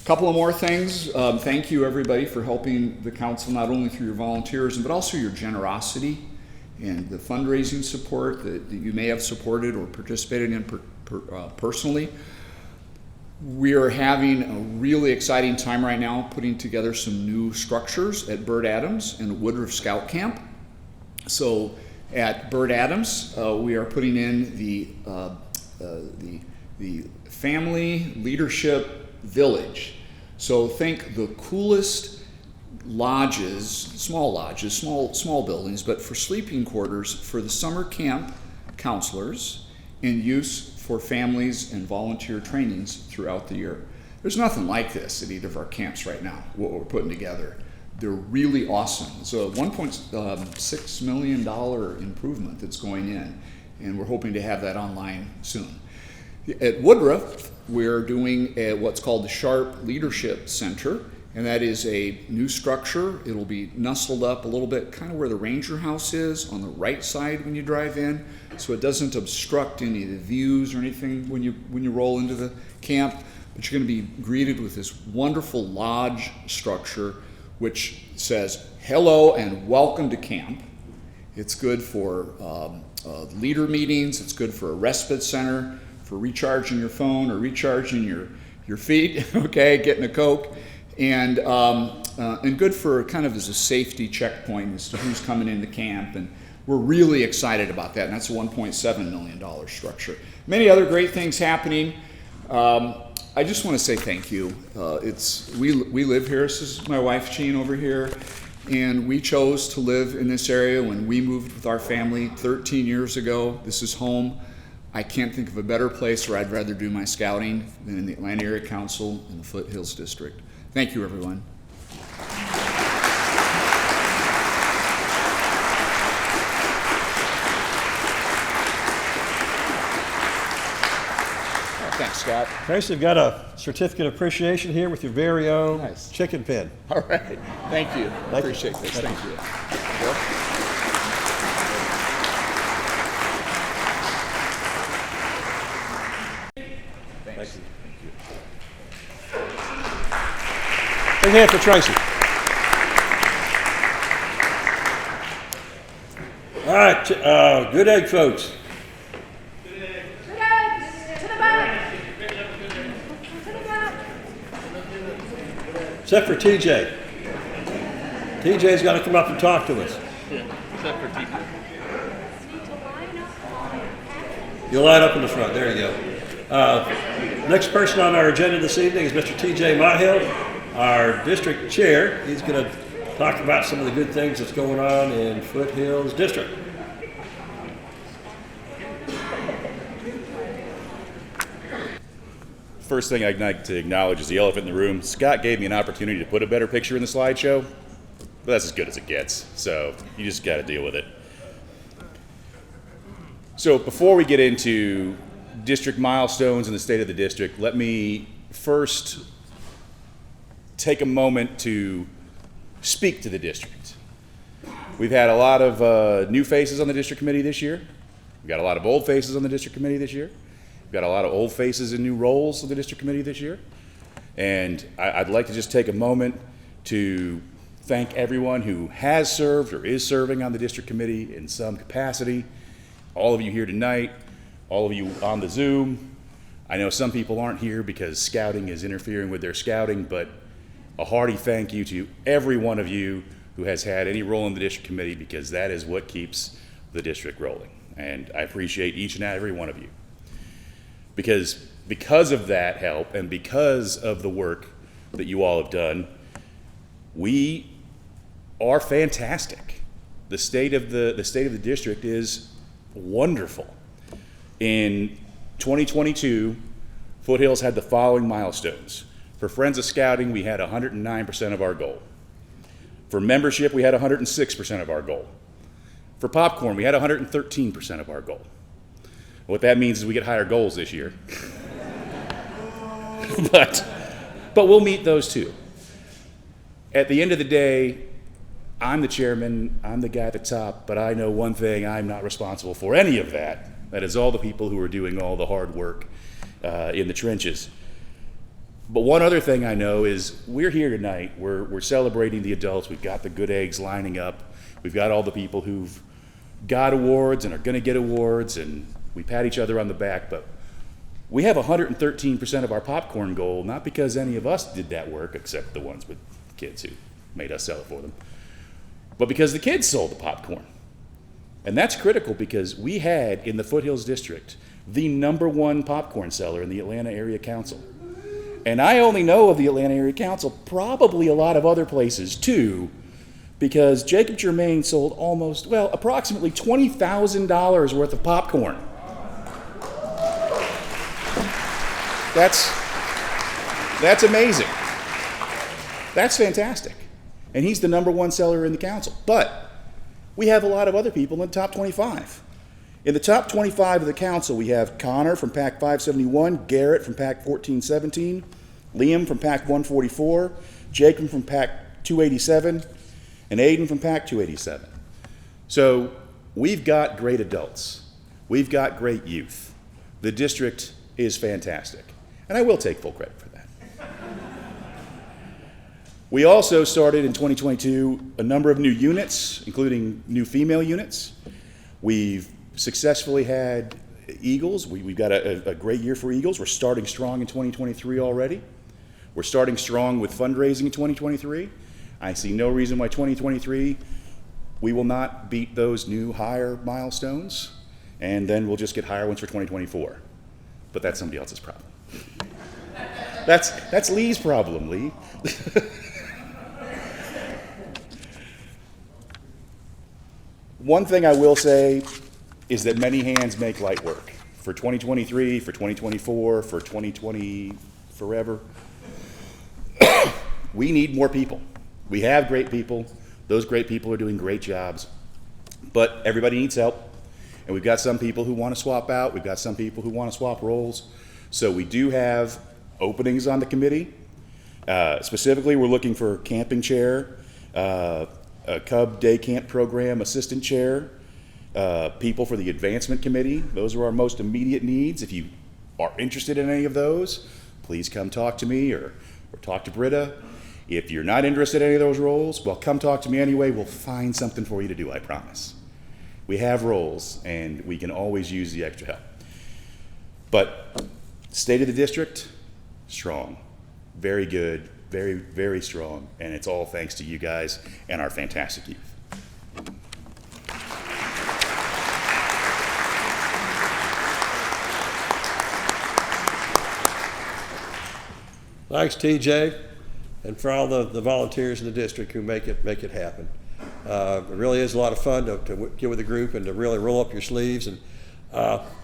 A couple of more things. Thank you everybody for helping the council, not only through your volunteers, but also your generosity and the fundraising support that you may have supported or participated in personally. We are having a really exciting time right now putting together some new structures at Bird Adams and Woodruff Scout Camp. So at Bird Adams, we are putting in the Family Leadership Village. So think the coolest lodges, small buildings, but for sleeping quarters for the summer camp counselors and use for families and volunteer trainings throughout the year. There's nothing like this at either of our camps right now, what we're putting together. They're really awesome. It's a $1.6 million improvement that's going in, and we're hoping to have that online soon. At Woodruff, we're doing what's called the Sharp Leadership Center, and that is a new structure. It'll be nestled up a little bit, kind of where the Ranger House is, on the right side when you drive in, so it doesn't obstruct any of the views or anything when you roll into the camp. But you're going to be greeted with this wonderful lodge structure, which says hello and welcome to camp. It's good for leader meetings. It's good for a respite center, for recharging your phone or recharging your feet, okay, getting a Coke, and good for kind of as a safety checkpoint as to who's coming into camp. And we're really excited about that, and that's a $1.7 million structure. Many other great things happening. I just want to say thank you. We live here. This is my wife, Jean, over here, and we chose to live in this area when we moved with our family 13 years ago. This is home. I can't think of a better place where I'd rather do my scouting than in the Atlanta Area Council in the Foothills District. Thank you, everyone. Thanks, Scott. Okay, so you've got a certificate of appreciation here with your very own Nice. chicken pen. All right. Thank you. Appreciate this. Thank you. Thank you. Big hand for Tracy. All right, good egg, folks. Except for TJ. TJ's got to come up and talk to us. Yeah, except for TJ. You'll line up in the front. There you go. Next person on our agenda this evening is Mr. TJ Mahill, our district chair. He's going to talk about some of the good things that's going on in Foothills District. First thing I'd like to acknowledge is the elephant in the room. Scott gave me an opportunity to put a better picture in the slideshow, but that's as good as it gets, so you just got to deal with it. So before we get into district milestones in the state of the district, let me first take a moment to speak to the district. We've had a lot of new faces on the district committee this year. We've got a lot of old faces on the district committee this year. We've got a lot of old faces in new roles of the district committee this year. And I'd like to just take a moment to thank everyone who has served or is serving on the district committee in some capacity. All of you here tonight, all of you on the Zoom. I know some people aren't here because scouting is interfering with their scouting, but a hearty thank you to every one of you who has had any role in the district committee, because that is what keeps the district rolling. And I appreciate each and every one of you. Because of that help and because of the work that you all have done, we are fantastic. The state of the district is wonderful. In 2022, Foothills had the following milestones. For Friends of Scouting, we had 109% of our goal. For membership, we had 106% of our goal. For popcorn, we had 113% of our goal. What that means is we get higher goals this year. but we'll meet those too. At the end of the day, I'm the chairman, I'm the guy at the top, but I know one thing: I'm not responsible for any of that. That is all the people who are doing all the hard work in the trenches. But one other thing I know is we're here tonight, we're celebrating the adults, we've got the good eggs lining up, we've got all the people who've got awards and are gonna get awards, and we pat each other on the back, but We have 113% of our popcorn goal, not because any of us did that work, except the ones with kids who made us sell it for them, but because the kids sold the popcorn. And that's critical because we had, in the Foothills District, the #1 popcorn seller in the Atlanta Area Council. And I only know of the Atlanta Area Council, probably a lot of other places too, because Jacob Germain sold approximately $20,000 worth of popcorn. That's amazing. That's fantastic. And he's the #1 seller in the council. But we have a lot of other people in the top 25. In the top 25 of the council, we have Connor from Pack 571, Garrett from Pack 1417, Liam from Pack 144, Jacob from Pack 287, and Aiden from Pack 287. So we've got great adults. We've got great youth. The district is fantastic. And I will take full credit for that. We also started in 2022 a number of new units, including new female units. We've successfully had Eagles. We've got a great year for Eagles. We're starting strong in 2023 already. We're starting strong with fundraising in 2023. I see no reason why 2023 we will not beat those new higher milestones, and then we'll just get higher ones for 2024. But that's somebody else's problem. That's Lee's problem, Lee. One thing I will say is that many hands make light work. For 2023, for 2024, for 2020, forever. We need more people. We have great people. Those great people are doing great jobs. But everybody needs help. And we've got some people who want to swap out. We've got some people who want to swap roles. So we do have openings on the committee. Specifically, we're looking for camping chair, a Cub Day Camp Program assistant chair, people for the advancement committee. Those are our most immediate needs. If you are interested in any of those, please come talk to me or talk to Britta. If you're not interested in any of those roles, well, come talk to me anyway. We'll find something for you to do, I promise. We have roles, and we can always use the extra help. But state of the district, strong, very good, very, very strong, and it's all thanks to you guys and our fantastic youth. Thanks, TJ, and for all the volunteers in the district who make it happen. It really is a lot of fun to get with the group and to really roll up your sleeves, and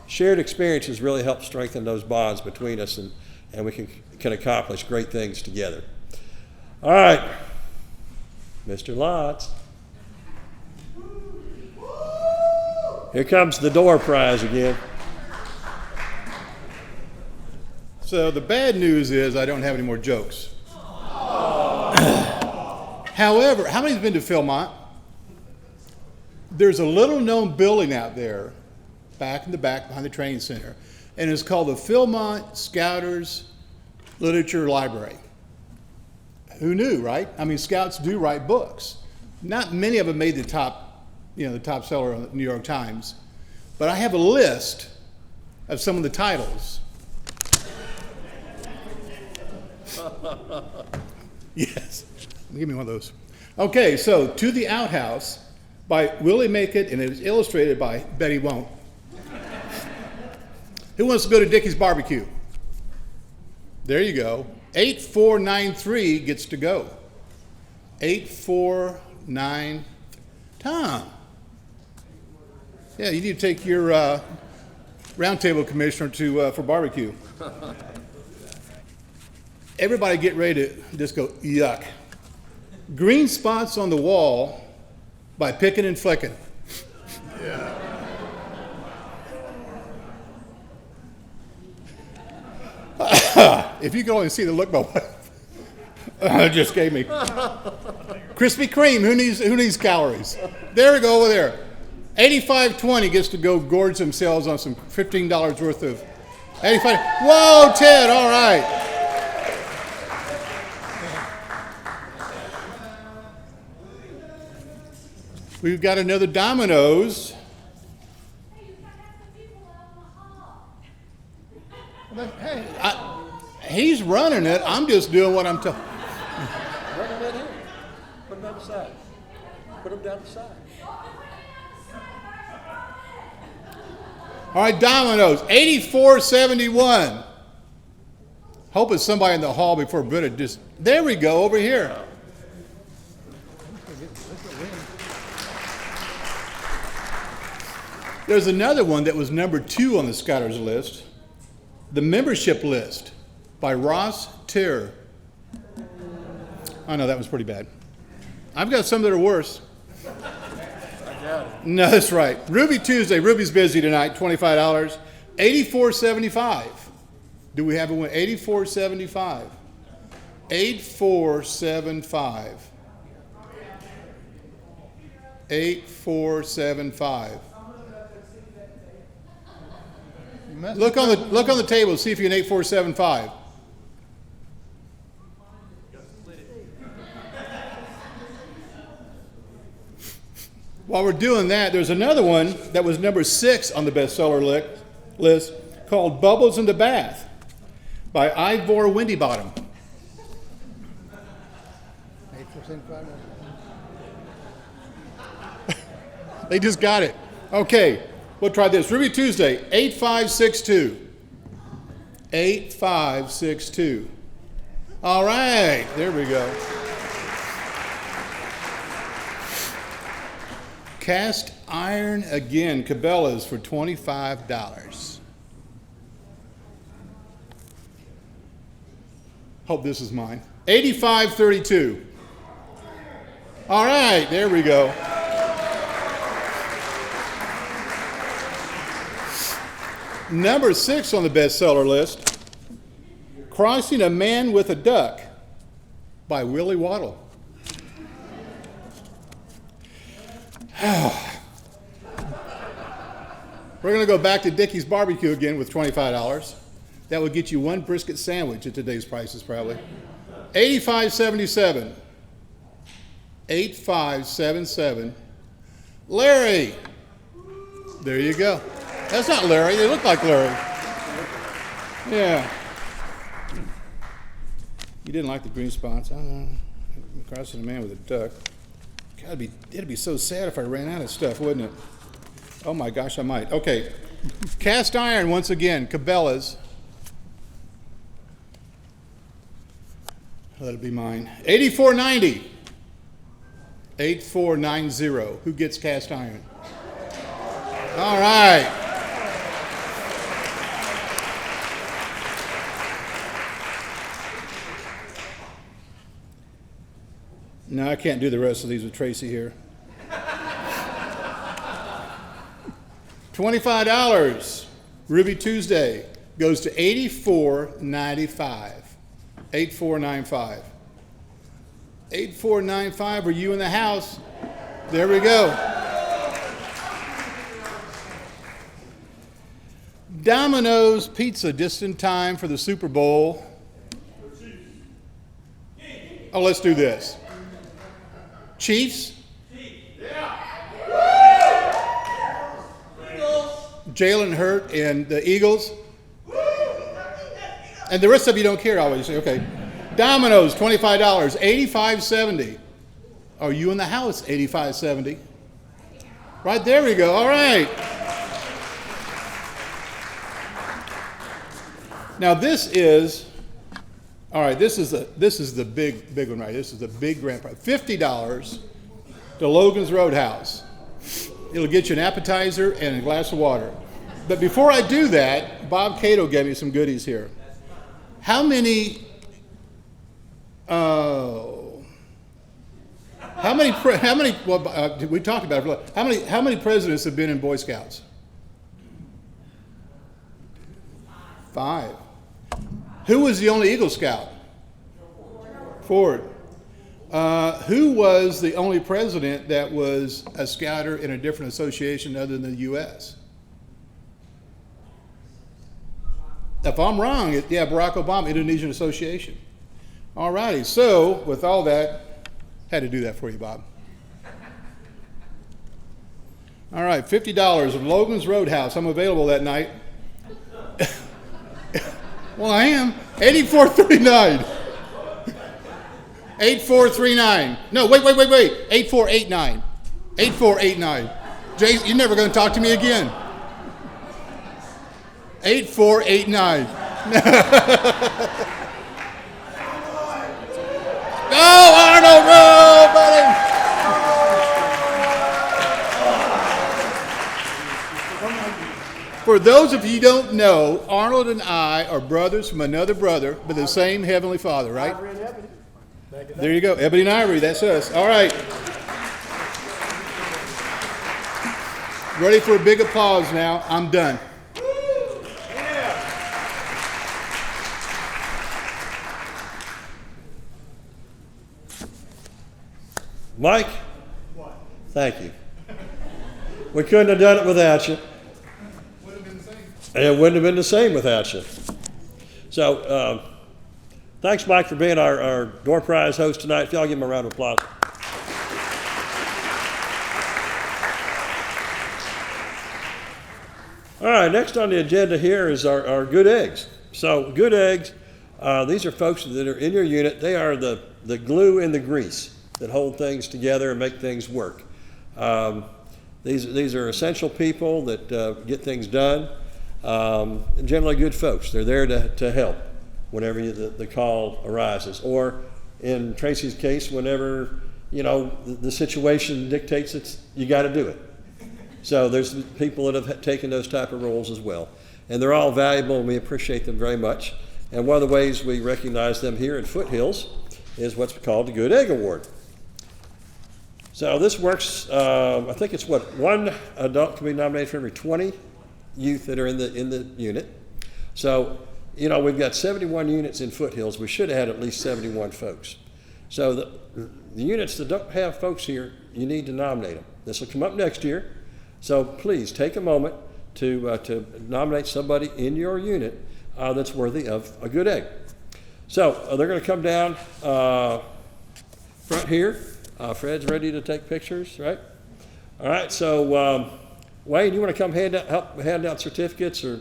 shared experiences really help strengthen those bonds between us, and we can accomplish great things together. All right, Mr. Lotz. Here comes the door prize again. So the bad news is I don't have any more jokes. However, how many's been to Philmont? There's a little known building out there, back in the back behind the training center, and it's called the Philmont Scouters Literature Library. Who knew, right? I mean, Scouts do write books. Not many of them made the top seller on the New York Times, but I have a list of some of the titles. Yes, give me one of those. Okay, so To the Outhouse by Willie Make It, and it was illustrated by Betty Won't. Who wants to go to Dickey's Barbecue? There you go. 8493 gets to go. 849. Tom. Yeah, you need to take your roundtable commissioner for barbecue. Everybody get ready to just go, yuck. Green Spots on the Wall by Pickin' and Flickin'. Yeah. If you could only see the look my wife just gave me. Krispy Kreme, who needs calories? There we go, over there. 8520 gets to go gorge themselves on some $15 worth of 85. Whoa, Ted, all right. We've got another Domino's. Well, running it. I'm just doing what I'm told. Bring them in here. Put them down the side. Put them down the side. All right, dominoes, 84.71. Hope it's somebody in the hall before Britta just, there we go, over here. There's another one that was number 2 on the Scotter's list, the membership list by Ross Terr. I know that was pretty bad. I've got some that are worse. No, that's right. Ruby Tuesday. Ruby's busy tonight. $25. $84.75. Do we have a win? $84.75. $84.75. $84.75. Look on the table. See if you can 8475. While we're doing that, there's another one that was number 6 on the bestseller list called Bubbles in the Bath by Ivor Windybottom. They just got it. Okay, we'll try this. Ruby Tuesday, 8562. 8562. All right, there we go. Cast iron again, Cabela's for $25. Hope this is mine. 8532. All right, there we go. Number 6 on the bestseller list, Crossing a Man with a Duck by Willie Waddle. We're going to go back to Dickey's Barbecue again with $25. That would get you one brisket sandwich at today's prices, probably. $85.77. $85.77. Larry. There you go. That's not Larry. They look like Larry. Yeah. You didn't like the green spots. I don't know. Crossing a Man with a Duck. God, it'd be so sad if I ran out of stuff, wouldn't it? Oh my gosh, I might. Okay. Cast iron once again. Cabela's. That'll be mine. $84.90. $84.90. Who gets cast iron? All right. No, I can't do the rest of these with Tracy here. $25. Ruby Tuesday goes to $84.95. $84.95. $84.95. Are you in the house? There we go. Domino's Pizza, just in time for the Super Bowl. Oh, let's do this. Chiefs. Jalen Hurt and the Eagles. And the rest of you don't care, always say, okay. Domino's, $25, $85.70. Are you in the house? $85.70. Right there we go. All right. Now this is the big one, right? This is the big grand prize. $50 to Logan's Roadhouse. It'll get you an appetizer and a glass of water. But before I do that, Bob Cato gave me some goodies here. How many we talked about it. How many presidents have been in Boy Scouts? 5. Who was the only Eagle Scout? Ford. Who was the only president that was a scouter in a different association other than the U.S.? If I'm wrong, Barack Obama, Indonesian Association. All righty, so with all that, had to do that for you, Bob. All right, $50 of Logan's Roadhouse. I'm available that night. Well, I am. 8439. 8439. No, wait. 8489. 8489. Jay, you're never going to talk to me again. 8489. No, Arnold, no, buddy. For those of you who don't know, Arnold and I are brothers from another brother, but the same Heavenly Father, right? There you go. Ebony and Ivory, that's us. All right. Ready for a big applause now. I'm done. Mike, thank you. We couldn't have done it without you. And it wouldn't have been the same without you. So, thanks, Mike, for being our door prize host tonight. If y'all give him a round of applause. All right, next on the agenda here is our good eggs. So, good eggs, these are folks that are in your unit. They are the glue and the grease that hold things together and make things work. These are essential people that get things done. Generally good folks. They're there to help whenever the call arises, or in Tracy's case, whenever the situation dictates you got to do it. So there's people that have taken those type of roles as well, and they're all valuable, and we appreciate them very much. And one of the ways we recognize them here at Foothills is what's called the Good Egg Award. So this works. I think it's one adult can be nominated for every 20 youth that are in the unit. So, we've got 71 units in Foothills. We should have had at least 71 folks. So the units that don't have folks here, you need to nominate them. This will come up next year. So please take a moment to nominate somebody in your unit that's worthy of a good egg. So they're going to come down front here. Fred's ready to take pictures, right? All right, so Wayne, you want to come help hand out certificates, or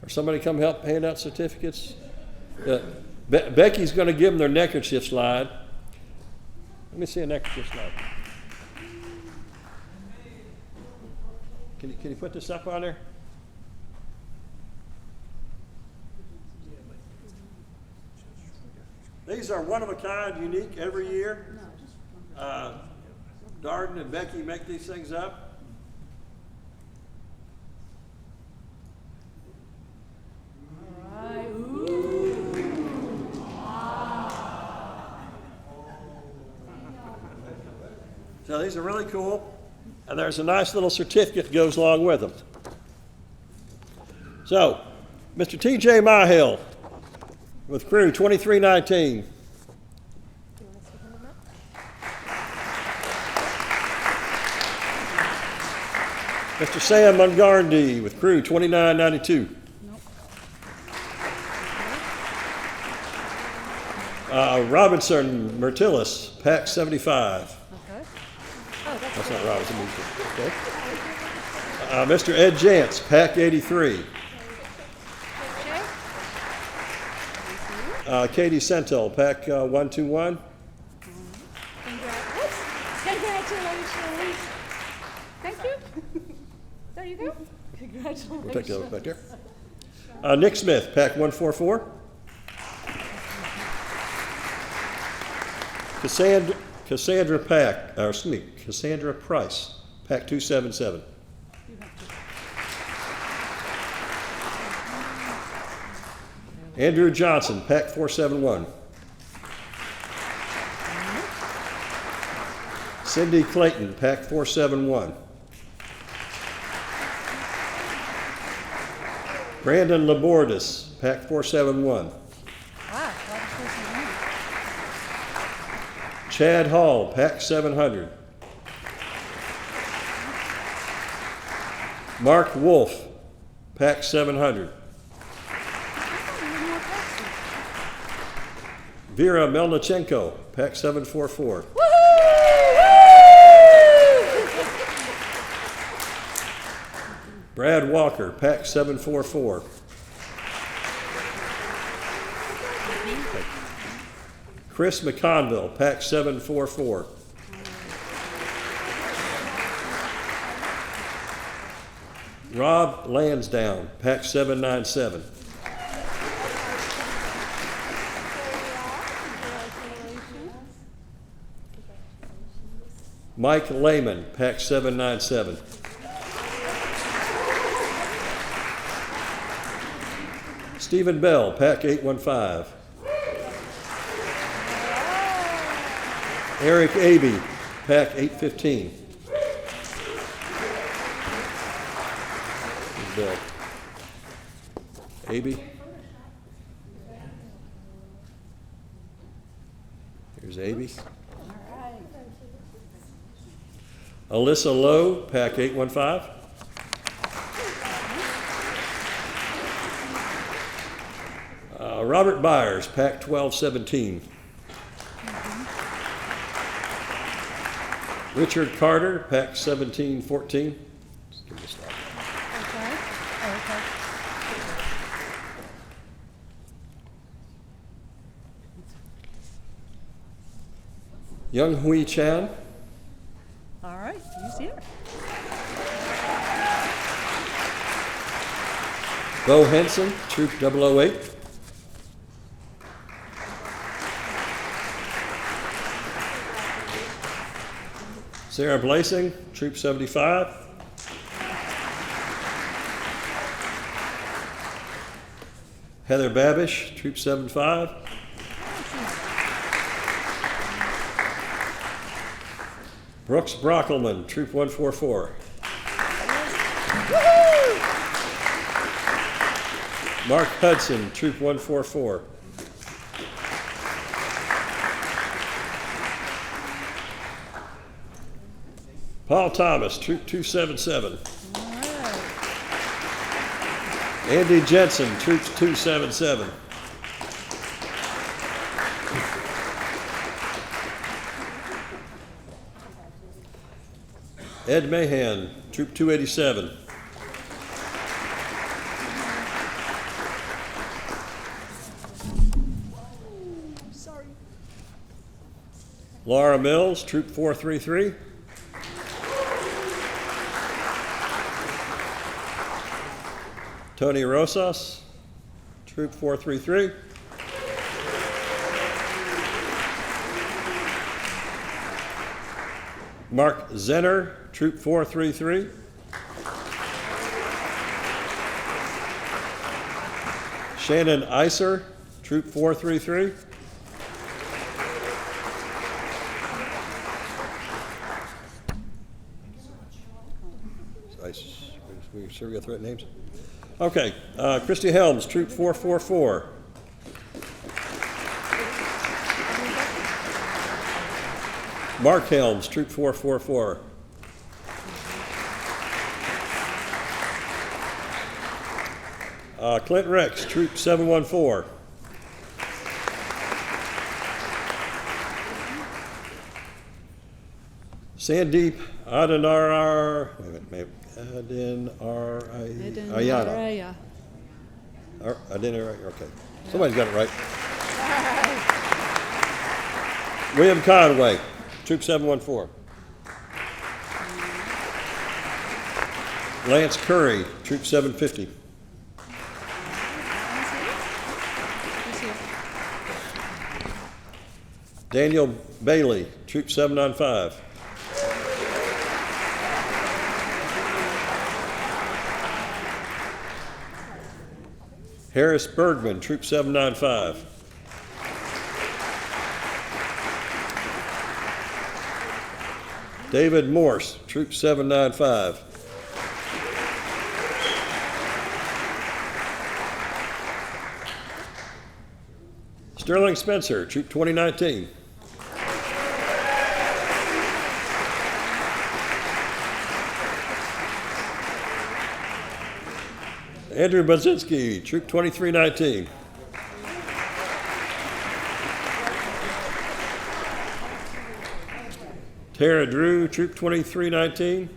somebody come help hand out certificates? Becky's going to give them their neckerchief slide. Let me see a neckerchief slide. Can you put this up on there? These are one of a kind, unique every year. Darden and Becky make these things up. So these are really cool, and there's a nice little certificate that goes along with them. So, Mr. T.J. Myhill with crew 2319. Mr. Sam Mungarndi with crew 2992. Robinson Mertillis, pack 75. That's not Robinson. Okay. Mr. Ed Jantz, pack 83. Katie Sentel, pack 121. Congratulations. Thank you. There you go. Congratulations. We'll take the other back there. Nick Smith, pack 144. Cassandra Price, pack 277. Andrew Johnson, pack 471. Cindy Clayton, pack 471. Brandon Labordis, pack 471. Chad Hall, pack 700. Mark Wolf, pack 700. Vera Melnichenko, pack 744. Brad Walker, pack 744. Chris McConville, Pack 744. Rob Lansdowne, Pack 797. Mike Lehman, Pack 797. Stephen Bell, Pack 815. Eric Abey, Pack 815. Bill. Abey. Here's Abey. Alyssa Lowe, Pack 815. Robert Byers, Pack 1217. Richard Carter, Pack 1714. Just give me a stop. Okay. Young Hui Chan. All right, he's here. Bo Henson, Troop 008. Sarah Blasing, Troop 75. Heather Babish, Troop 75. Brooks Brockelman, Troop 144. Mark Hudson, Troop 144. Paul Thomas, Troop 277. Andy Jensen, Troop 277. Ed Mahan, Troop 287. Sorry. Laura Mills, Troop 433. Tony Rosas, Troop 433. Mark Zenner, Troop 433. Shannon Iser, Troop 433. We sure we got the right names? Okay, Christy Helms, Troop 444. Mark Helms, Troop 444. Clint Rex, Troop 714. Sandeep Adinarar, Ayana. Okay. Somebody's got it right. William Conway, Troop 714. Lance Curry, Troop 750. Daniel Bailey, Troop 795. Harris Bergman, Troop 795. David Morse, Troop 795. Sterling Spencer, Troop 2019. Andrew Bazinski, Troop 2319. Tara Drew, Troop 2319.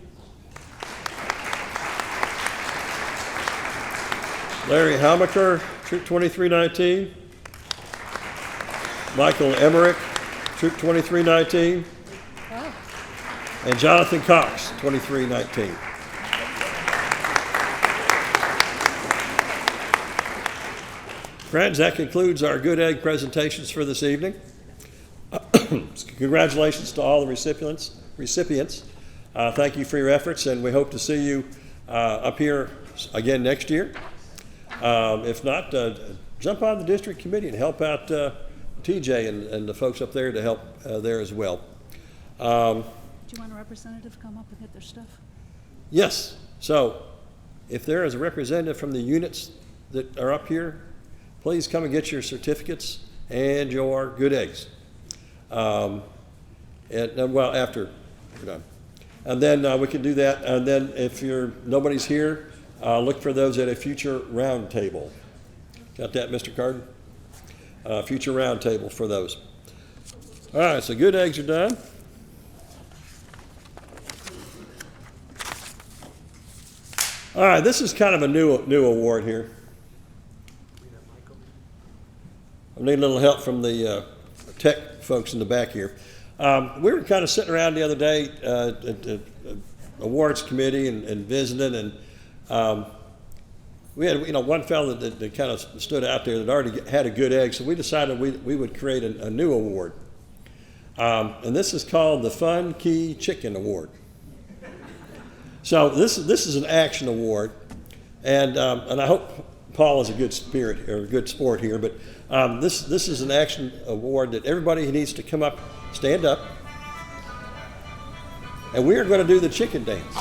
Larry Halmaker, Troop 2319. Michael Emmerich, Troop 2319. Wow. And Jonathan Cox, 2319. Friends, that concludes our Good Egg presentations for this evening. Congratulations to all the recipients. Thank you for your efforts, and we hope to see you up here again next year. If not, jump on the district committee and help out TJ and the folks up there to help there as well. Do you want a representative to come up and get their stuff? Yes. So if there is a representative from the units that are up here, please come and get your certificates and your good eggs. Well, after we're done. And then we can do that. And then if nobody's here, look for those at a future round table. Got that, Mr. Carden? Future round table for those. All right, so good eggs are done. All right, this is kind of a new award here. I need a little help from the tech folks in the back here. We were kind of sitting around the other day at the awards committee and visiting, and we had one fellow that kind of stood out there that already had a good egg, so we decided we would create a new award. And this is called the Fun Key Chicken Award. So this is an action award, and I hope Paul is a good spirit or a good sport here, but this is an action award that everybody needs to come up, stand up, and we are going to do the chicken dance.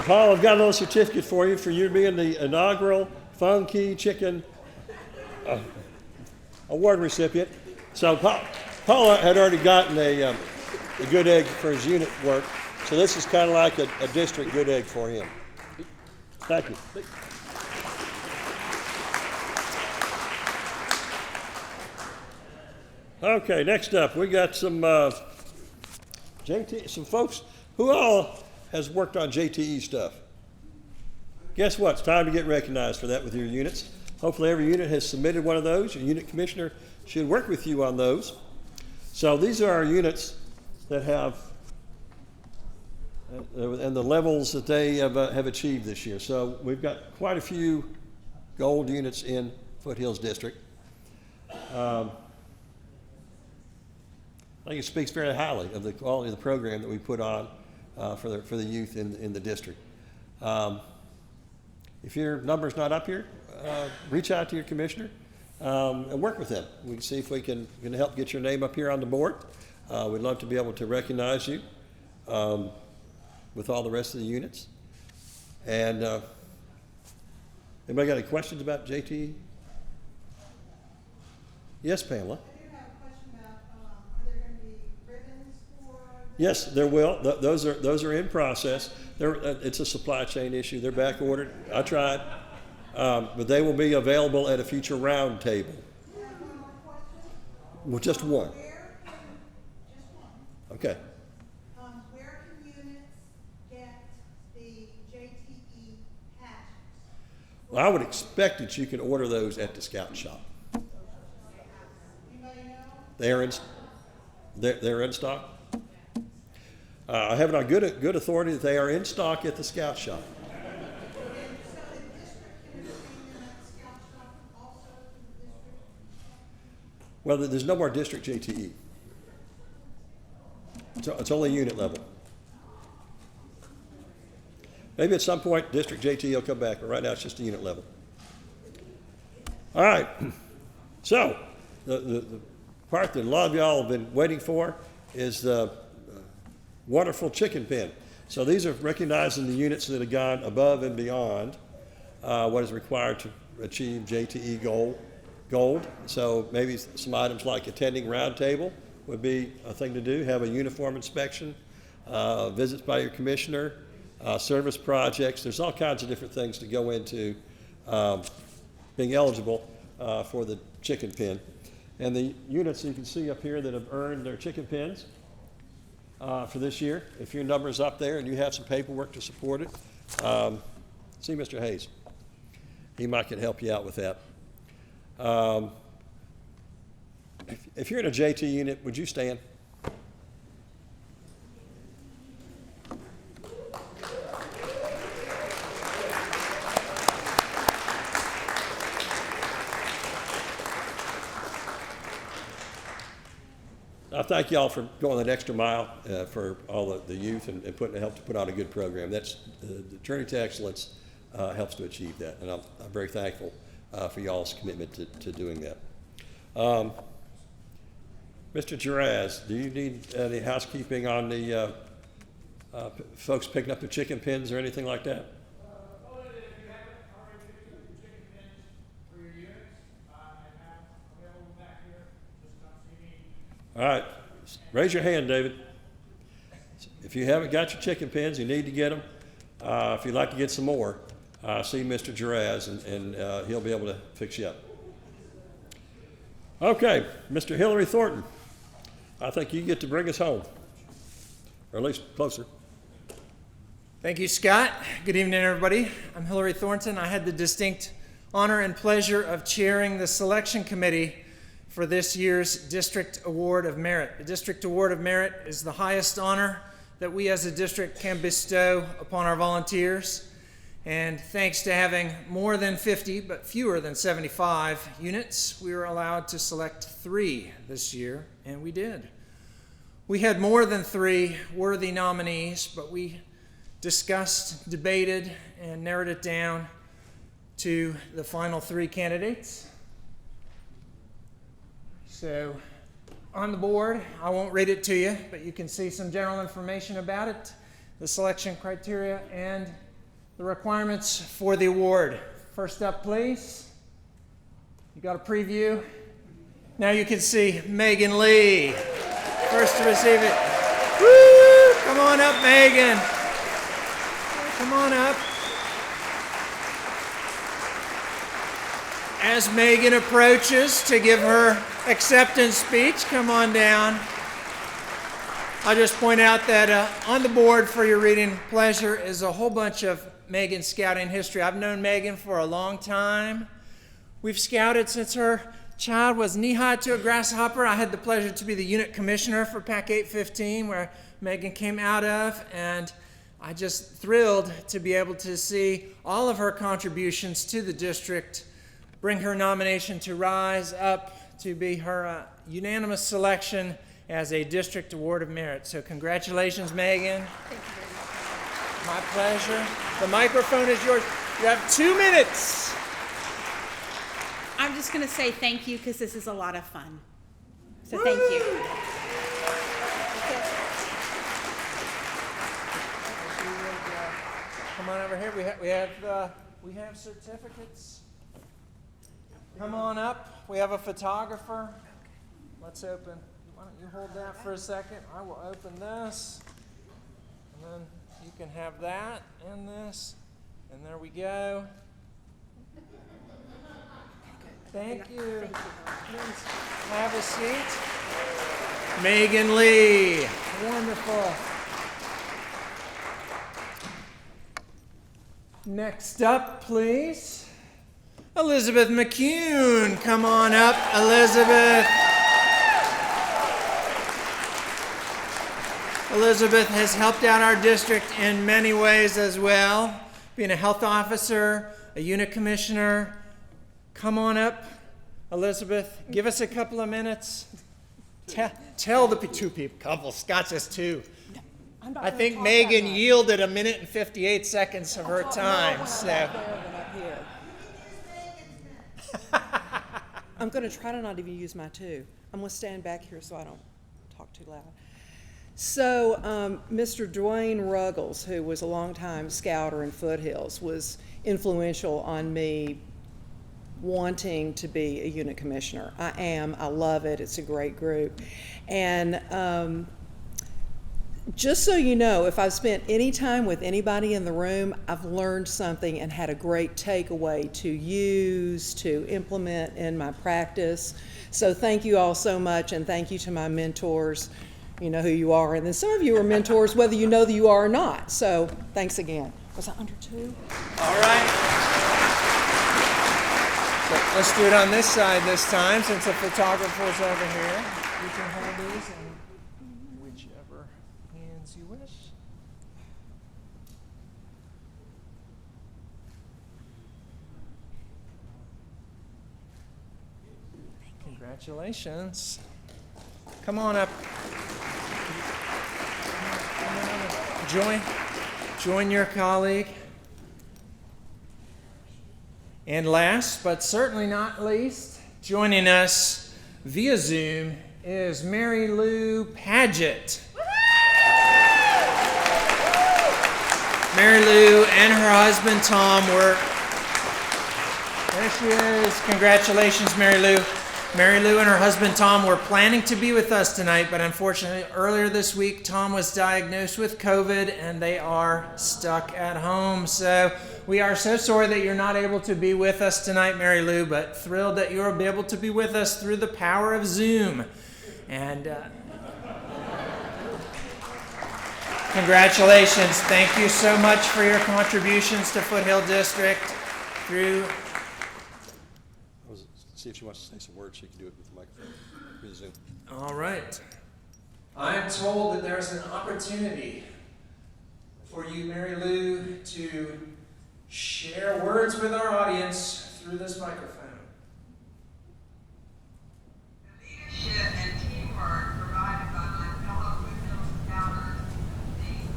Paul, I've got a little certificate for you being the inaugural Funky Chicken Award recipient. So Paul had already gotten a good egg for his unit work, so this is kind of like a district good egg for him. Thank you. Okay, next up, we got some some folks who all has worked on JTE stuff. Guess what? It's time to get recognized for that with your units. Hopefully every unit has submitted one of those. Your unit commissioner should work with you on those. So these are our units that have, and the levels that they have achieved this year. So we've got quite a few gold units in Foothills District. I think it speaks very highly of the quality of the program that we put on for the youth in the district. If your number's not up here, reach out to your commissioner and work with them. We can see if we can help get your name up here on the board. We'd love to be able to recognize you with all the rest of the units. And anybody got any questions about JT? Yes, Pamela. Yes, there will. Those are in process. It's a supply chain issue. They're back ordered. I tried, but they will be available at a future round table. Well, just one. Okay. Where can units get the JTE patches? Well, I would expect that you can order those at the Scout Shop. Anybody know? They're in stock. I have it on good authority that they are in stock at the Scout Shop. Well, there's no more district JTE. It's only unit level. Maybe at some point, District JT will come back, but right now it's just a unit level. All right. So, the part that a lot of y'all have been waiting for is the wonderful chicken pen. So these are recognizing the units that have gone above and beyond what is required to achieve JTE gold. So maybe some items like attending roundtable would be a thing to do, have a uniform inspection, visits by your commissioner, service projects. There's all kinds of different things to go into being eligible for the chicken pen. And the units you can see up here that have earned their chicken pens for this year, if your number's up there and you have some paperwork to support it, see Mr. Hayes. He might can help you out with that. If you're in a JT unit, would you stand? I thank y'all for going an extra mile for all the youth and help to put on a good program. That's the Journey to Excellence helps to achieve that, and I'm very thankful for y'all's commitment to doing that. Mr. Giraz, do you need any housekeeping on the folks picking up the chicken pens or anything like that? All right, raise your hand, David. If you haven't got your chicken pens, you need to get them. If you'd like to get some more, see Mr. Giraz, and he'll be able to fix you up. Okay, Mr. Hillary Thornton, I think you get to bring us home, or at least closer. Thank you, Scott. Good evening, everybody. I'm Hillary Thornton. I had the distinct honor and pleasure of chairing the selection committee for this year's District Award of Merit. The District Award of Merit is the highest honor that we as a district can bestow upon our volunteers. And thanks to having more than 50, but fewer than 75 units, we were allowed to select 3 this year, and we did. We had more than 3 worthy nominees, but we discussed, debated, and narrowed it down to the final 3 candidates. So on the board, I won't read it to you, but you can see some general information about it, the selection criteria, and the requirements for the award. First up, please. You got a preview? Now you can see Megan Lee, first to receive it. Woo! Come on up, Megan. Come on up. As Megan approaches to give her acceptance speech, come on down. I'll just point out that on the board for your reading pleasure is a whole bunch of Megan scouting history. I've known Megan for a long time. We've scouted since her child was knee-high to a grasshopper. I had the pleasure to be the unit commissioner for PAC 815, where Megan came out of, and I just thrilled to be able to see all of her contributions to the district, bring her nomination to rise up to be her unanimous selection as a District Award of Merit. So congratulations, Megan. Thank you very much. My pleasure. The microphone is yours. You have 2 minutes. I'm just going to say thank you because this is a lot of fun. So thank you. Come on over here. We have certificates. Come on up. We have a photographer. Let's open. Why don't you hold that for a second? I will open this. And then you can have that and this. And there we go. Thank you. Please have a seat. Megan Lee. Wonderful. Next up, please. Elizabeth McCune, come on up, Elizabeth. Elizabeth has helped out our district in many ways as well, being a health officer, a unit commissioner. Come on up, Elizabeth. Give us a couple of minutes. Tell the 2 people, couple, Scott says 2. not I gonna think talk Megan that much. yielded 1 minute and 58 seconds of her I'll talk more time. when I'm So. back there than up here. I'm going to try to not even use my two. I'm going to stand back here so I don't talk too loud. So, Mr. Dwayne Ruggles, who was a longtime scouter in Foothills, was influential on me wanting to be a unit commissioner. I am. I love it. It's a great group. And just so you know, if I've spent any time with anybody in the room, I've learned something and had a great takeaway to use, to implement in my practice. So thank you all so much, and thank you to my mentors. You know who you are, and then some of you are mentors whether you know that you are or not. So thanks again. Was I under 2? All right. So let's do it on this side this time, since the photographer's over here. You can hold these in whichever hands you wish. Congratulations. Come on up. Join your colleague. And last, but certainly not least, joining us via Zoom is Mary Lou Paget. Mary Lou and her husband Tom were, there she is. Congratulations, Mary Lou. Mary Lou and her husband Tom were planning to be with us tonight, but unfortunately earlier this week Tom was diagnosed with COVID and they are stuck at home. So we are so sorry that you're not able to be with us tonight, Mary Lou, but thrilled that you'll be able to be with us through the power of Zoom. And congratulations. Thank you so much for your contributions to Foothill District through. See if she wants to say some words. She can do it with the microphone. Through the Zoom. All right. I am told that there's an opportunity for you, Mary Lou, to share words with our audience through this microphone. The leadership and teamwork provided by my fellow Foothills scouters is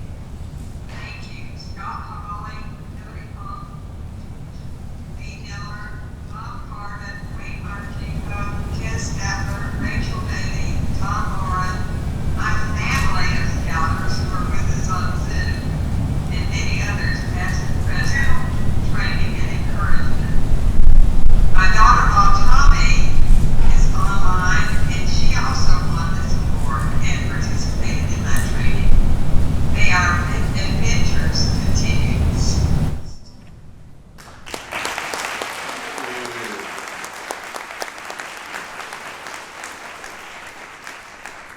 thank you, Scott Holly, Hillary Pump, Lee Miller, Tom Carden, Wayne Martinko, Ken Statler, Rachel Daly, Tom Lauren, my family of scouters who are with us on Zoom, and many others past and present, training and encouragement. My daughter-in-law Tommy is online, and she also won the support and participated in my training. May our adventures continue.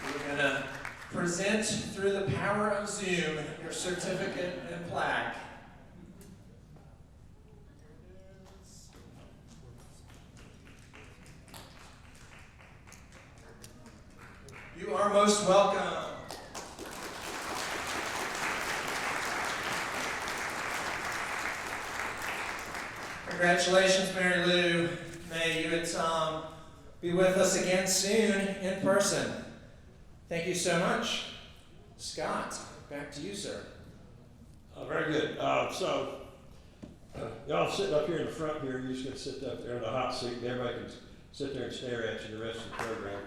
We're going to present through the power of Zoom your certificate and plaque. You are most welcome. Congratulations, Mary Lou. May you and Tom be with us again soon in person. Thank you so much. Scott, back to you, sir. Very good. Y'all sitting up here in the front here, you're just going to sit up there in the hot seat, and everybody can sit there and stare at you the rest of the program.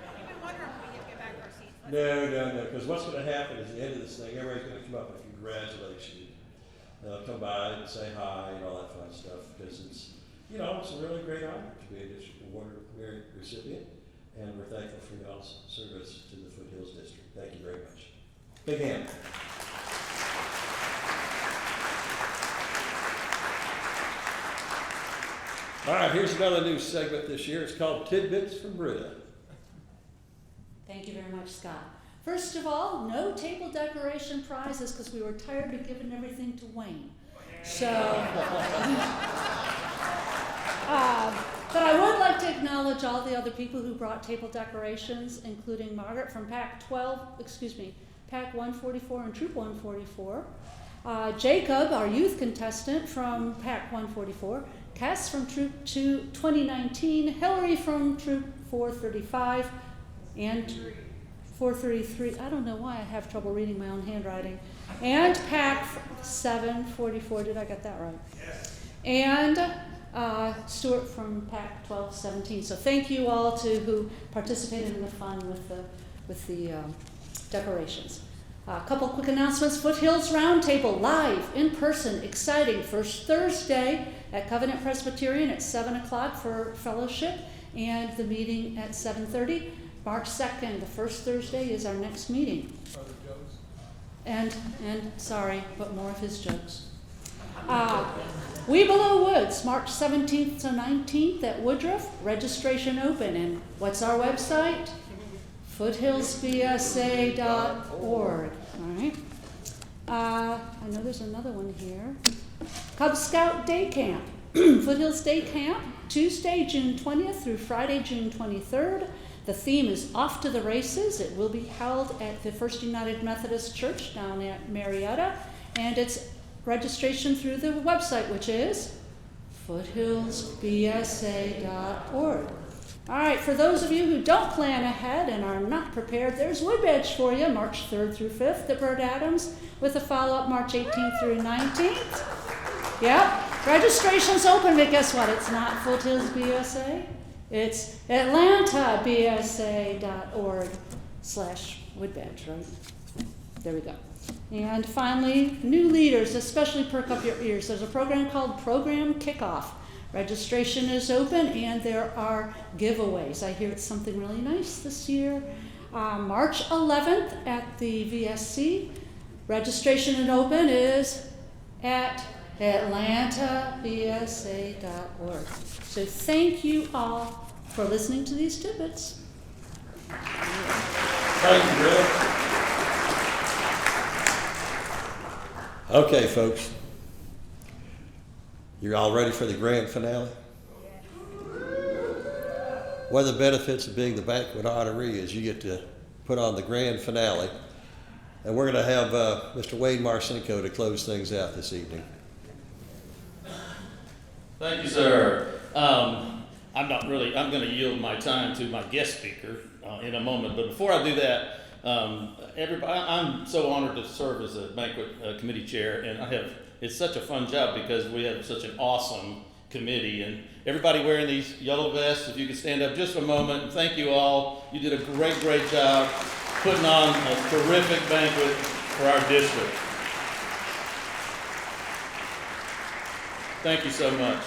No, because what's going to happen is at the end of this thing, everybody's going to come up and congratulate you. They'll come by and say hi and all that fun stuff, because it's a really great honor to be a District Award recipient, and we're thankful for y'all's service to the Foothills District. Thank you very much. Big hand. All right, here's another new segment this year. It's called Tidbits from Britta. Thank you very much, Scott. First of all, no table decoration prizes because we were tired of giving everything to Wayne. So, but I would like to acknowledge all the other people who brought table decorations, including Margaret from Pack 144 and Troop 144. Jacob, our youth contestant from Pack 144. Cass from Troop 2019. Hillary from Troop 435. And 433, I don't know why I have trouble reading my own handwriting. And PAC 744, did I get that right? Yes. And Stuart from PAC 1217. So thank you all who participated in the fun with the decorations. A couple quick announcements. Foothills Roundtable, live, in person, exciting, first Thursday at Covenant Presbyterian at 7 o'clock for fellowship, and the meeting at 7:30. March 2nd, the first Thursday, is our next meeting. And sorry, but more of his jokes. We Below Woods, March 17th to 19th at Woodruff, registration open. And what's our website? Foothillsbsa.org. All right. I know there's another one here. Cub Scout Day Camp, Foothills Day Camp, Tuesday, June 20th through Friday, June 23rd. The theme is Off to the Races. It will be held at the First United Methodist Church down at Marietta, and it's registration through the website, which is foothillsbsa.org. All right, for those of you who don't plan ahead and are not prepared, there's Woodbedge for you, March 3rd through 5th at Bird Adams, with a follow-up March 18th through 19th. Yep, registration's open, but guess what? It's not Foothills BSA. It's atlantabsa.org/Woodbedge, right? There we go. And finally, new leaders, especially perk up your ears. There's a program called Program Kickoff. Registration is open, and there are giveaways. I hear it's something really nice this year. March 11th at the VSC. Registration and open is at atlantabsa.org. So thank you all for listening to these tidbits. Thank you, Bill. Okay, folks. You're all ready for the grand finale? One of the benefits of being the banquet honoree is you get to put on the grand finale. And we're going to have Mr. Wade Marcinko to close things out this evening. Thank you, sir. I'm going to yield my time to my guest speaker in a moment. But before I do that, I'm so honored to serve as a banquet committee chair, and it's such a fun job because we have such an awesome committee, and everybody wearing these yellow vests. If you could stand up just for a moment, and thank you all. You did a great job putting on a terrific banquet for our district. Thank you so much.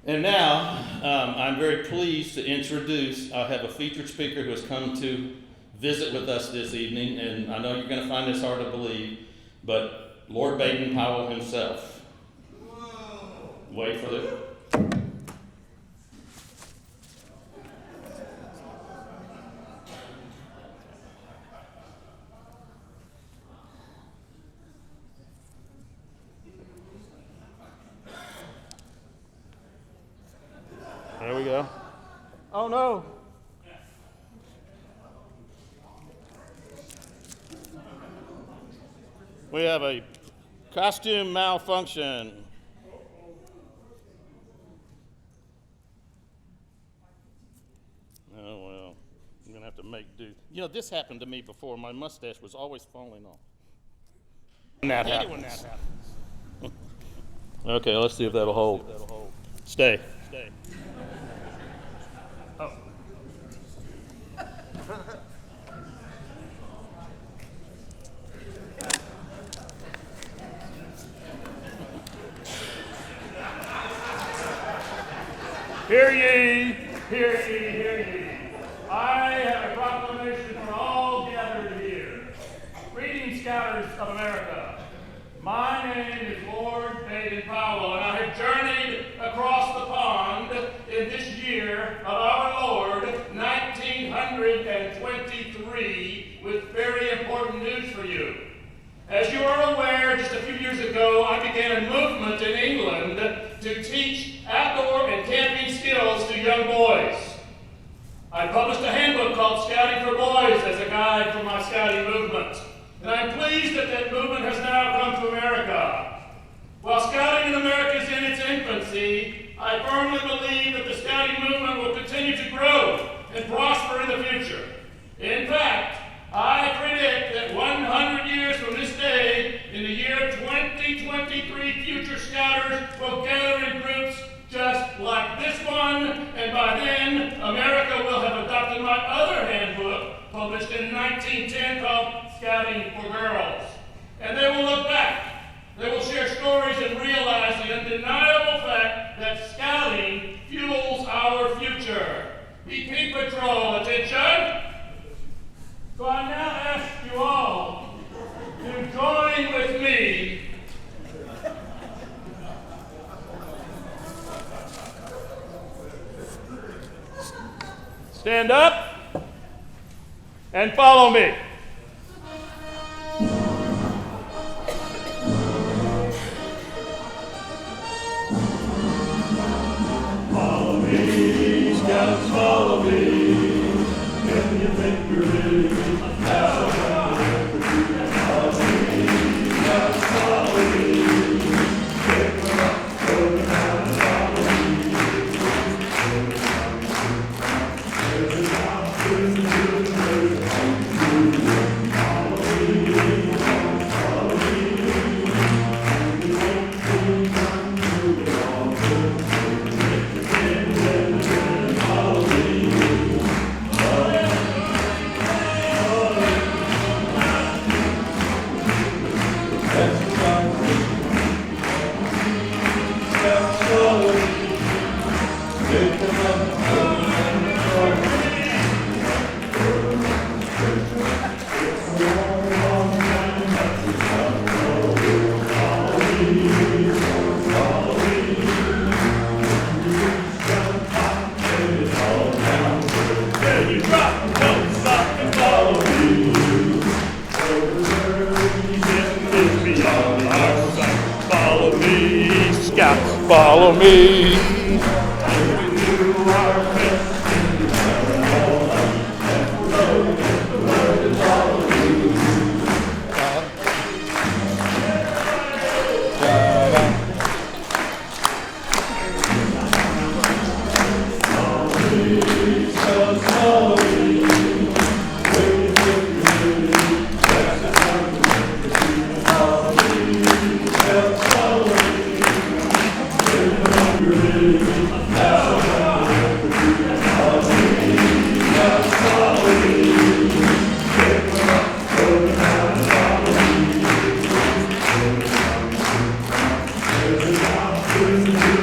And now, I'm very pleased to introduce, I have a featured speaker who has come to visit with us this evening, and I know you're going to find this hard to believe, but Lord Baden-Powell himself. Whoa. Wait for it. There we go. Oh no. We have a costume malfunction. Oh well, I'm gonna have to make do. You know, this happened to me before. My mustache was always falling off. When that happens. Okay, let's see if that'll hold. Stay. Oh. Hear ye, hear ye, hear ye. I have a proclamation for all gathered here. Greetings, Scouters of America. My name is Lord Baden-Powell, and I have journeyed across the pond in this year of our Lord, 1923, with very important news for you. As you are aware, just a few years ago, I began a movement in England to teach outdoor and camping skills to young boys. I published a handbook called Scouting for Boys as a guide for my scouting movement. And I'm pleased that that movement has now come to America. While scouting in America is in its infancy, I firmly believe that the scouting movement will continue to grow and prosper in the future. In fact, published in 1910 called Scouting for Girls. And they will look back. They will share stories and realize the undeniable fact that scouting fuels our future. EP Patrol, attention! So I now ask you all to join with me stand up and follow me. Follow me, scouts, follow me. If you think you're ready, now follow me, scouts, follow me. Pick them up, throw them down, follow me. Every mountain to the earth, follow me, follow me. You won't come to the altar. Follow me. Follow me, scouts, follow me. Follow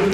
me.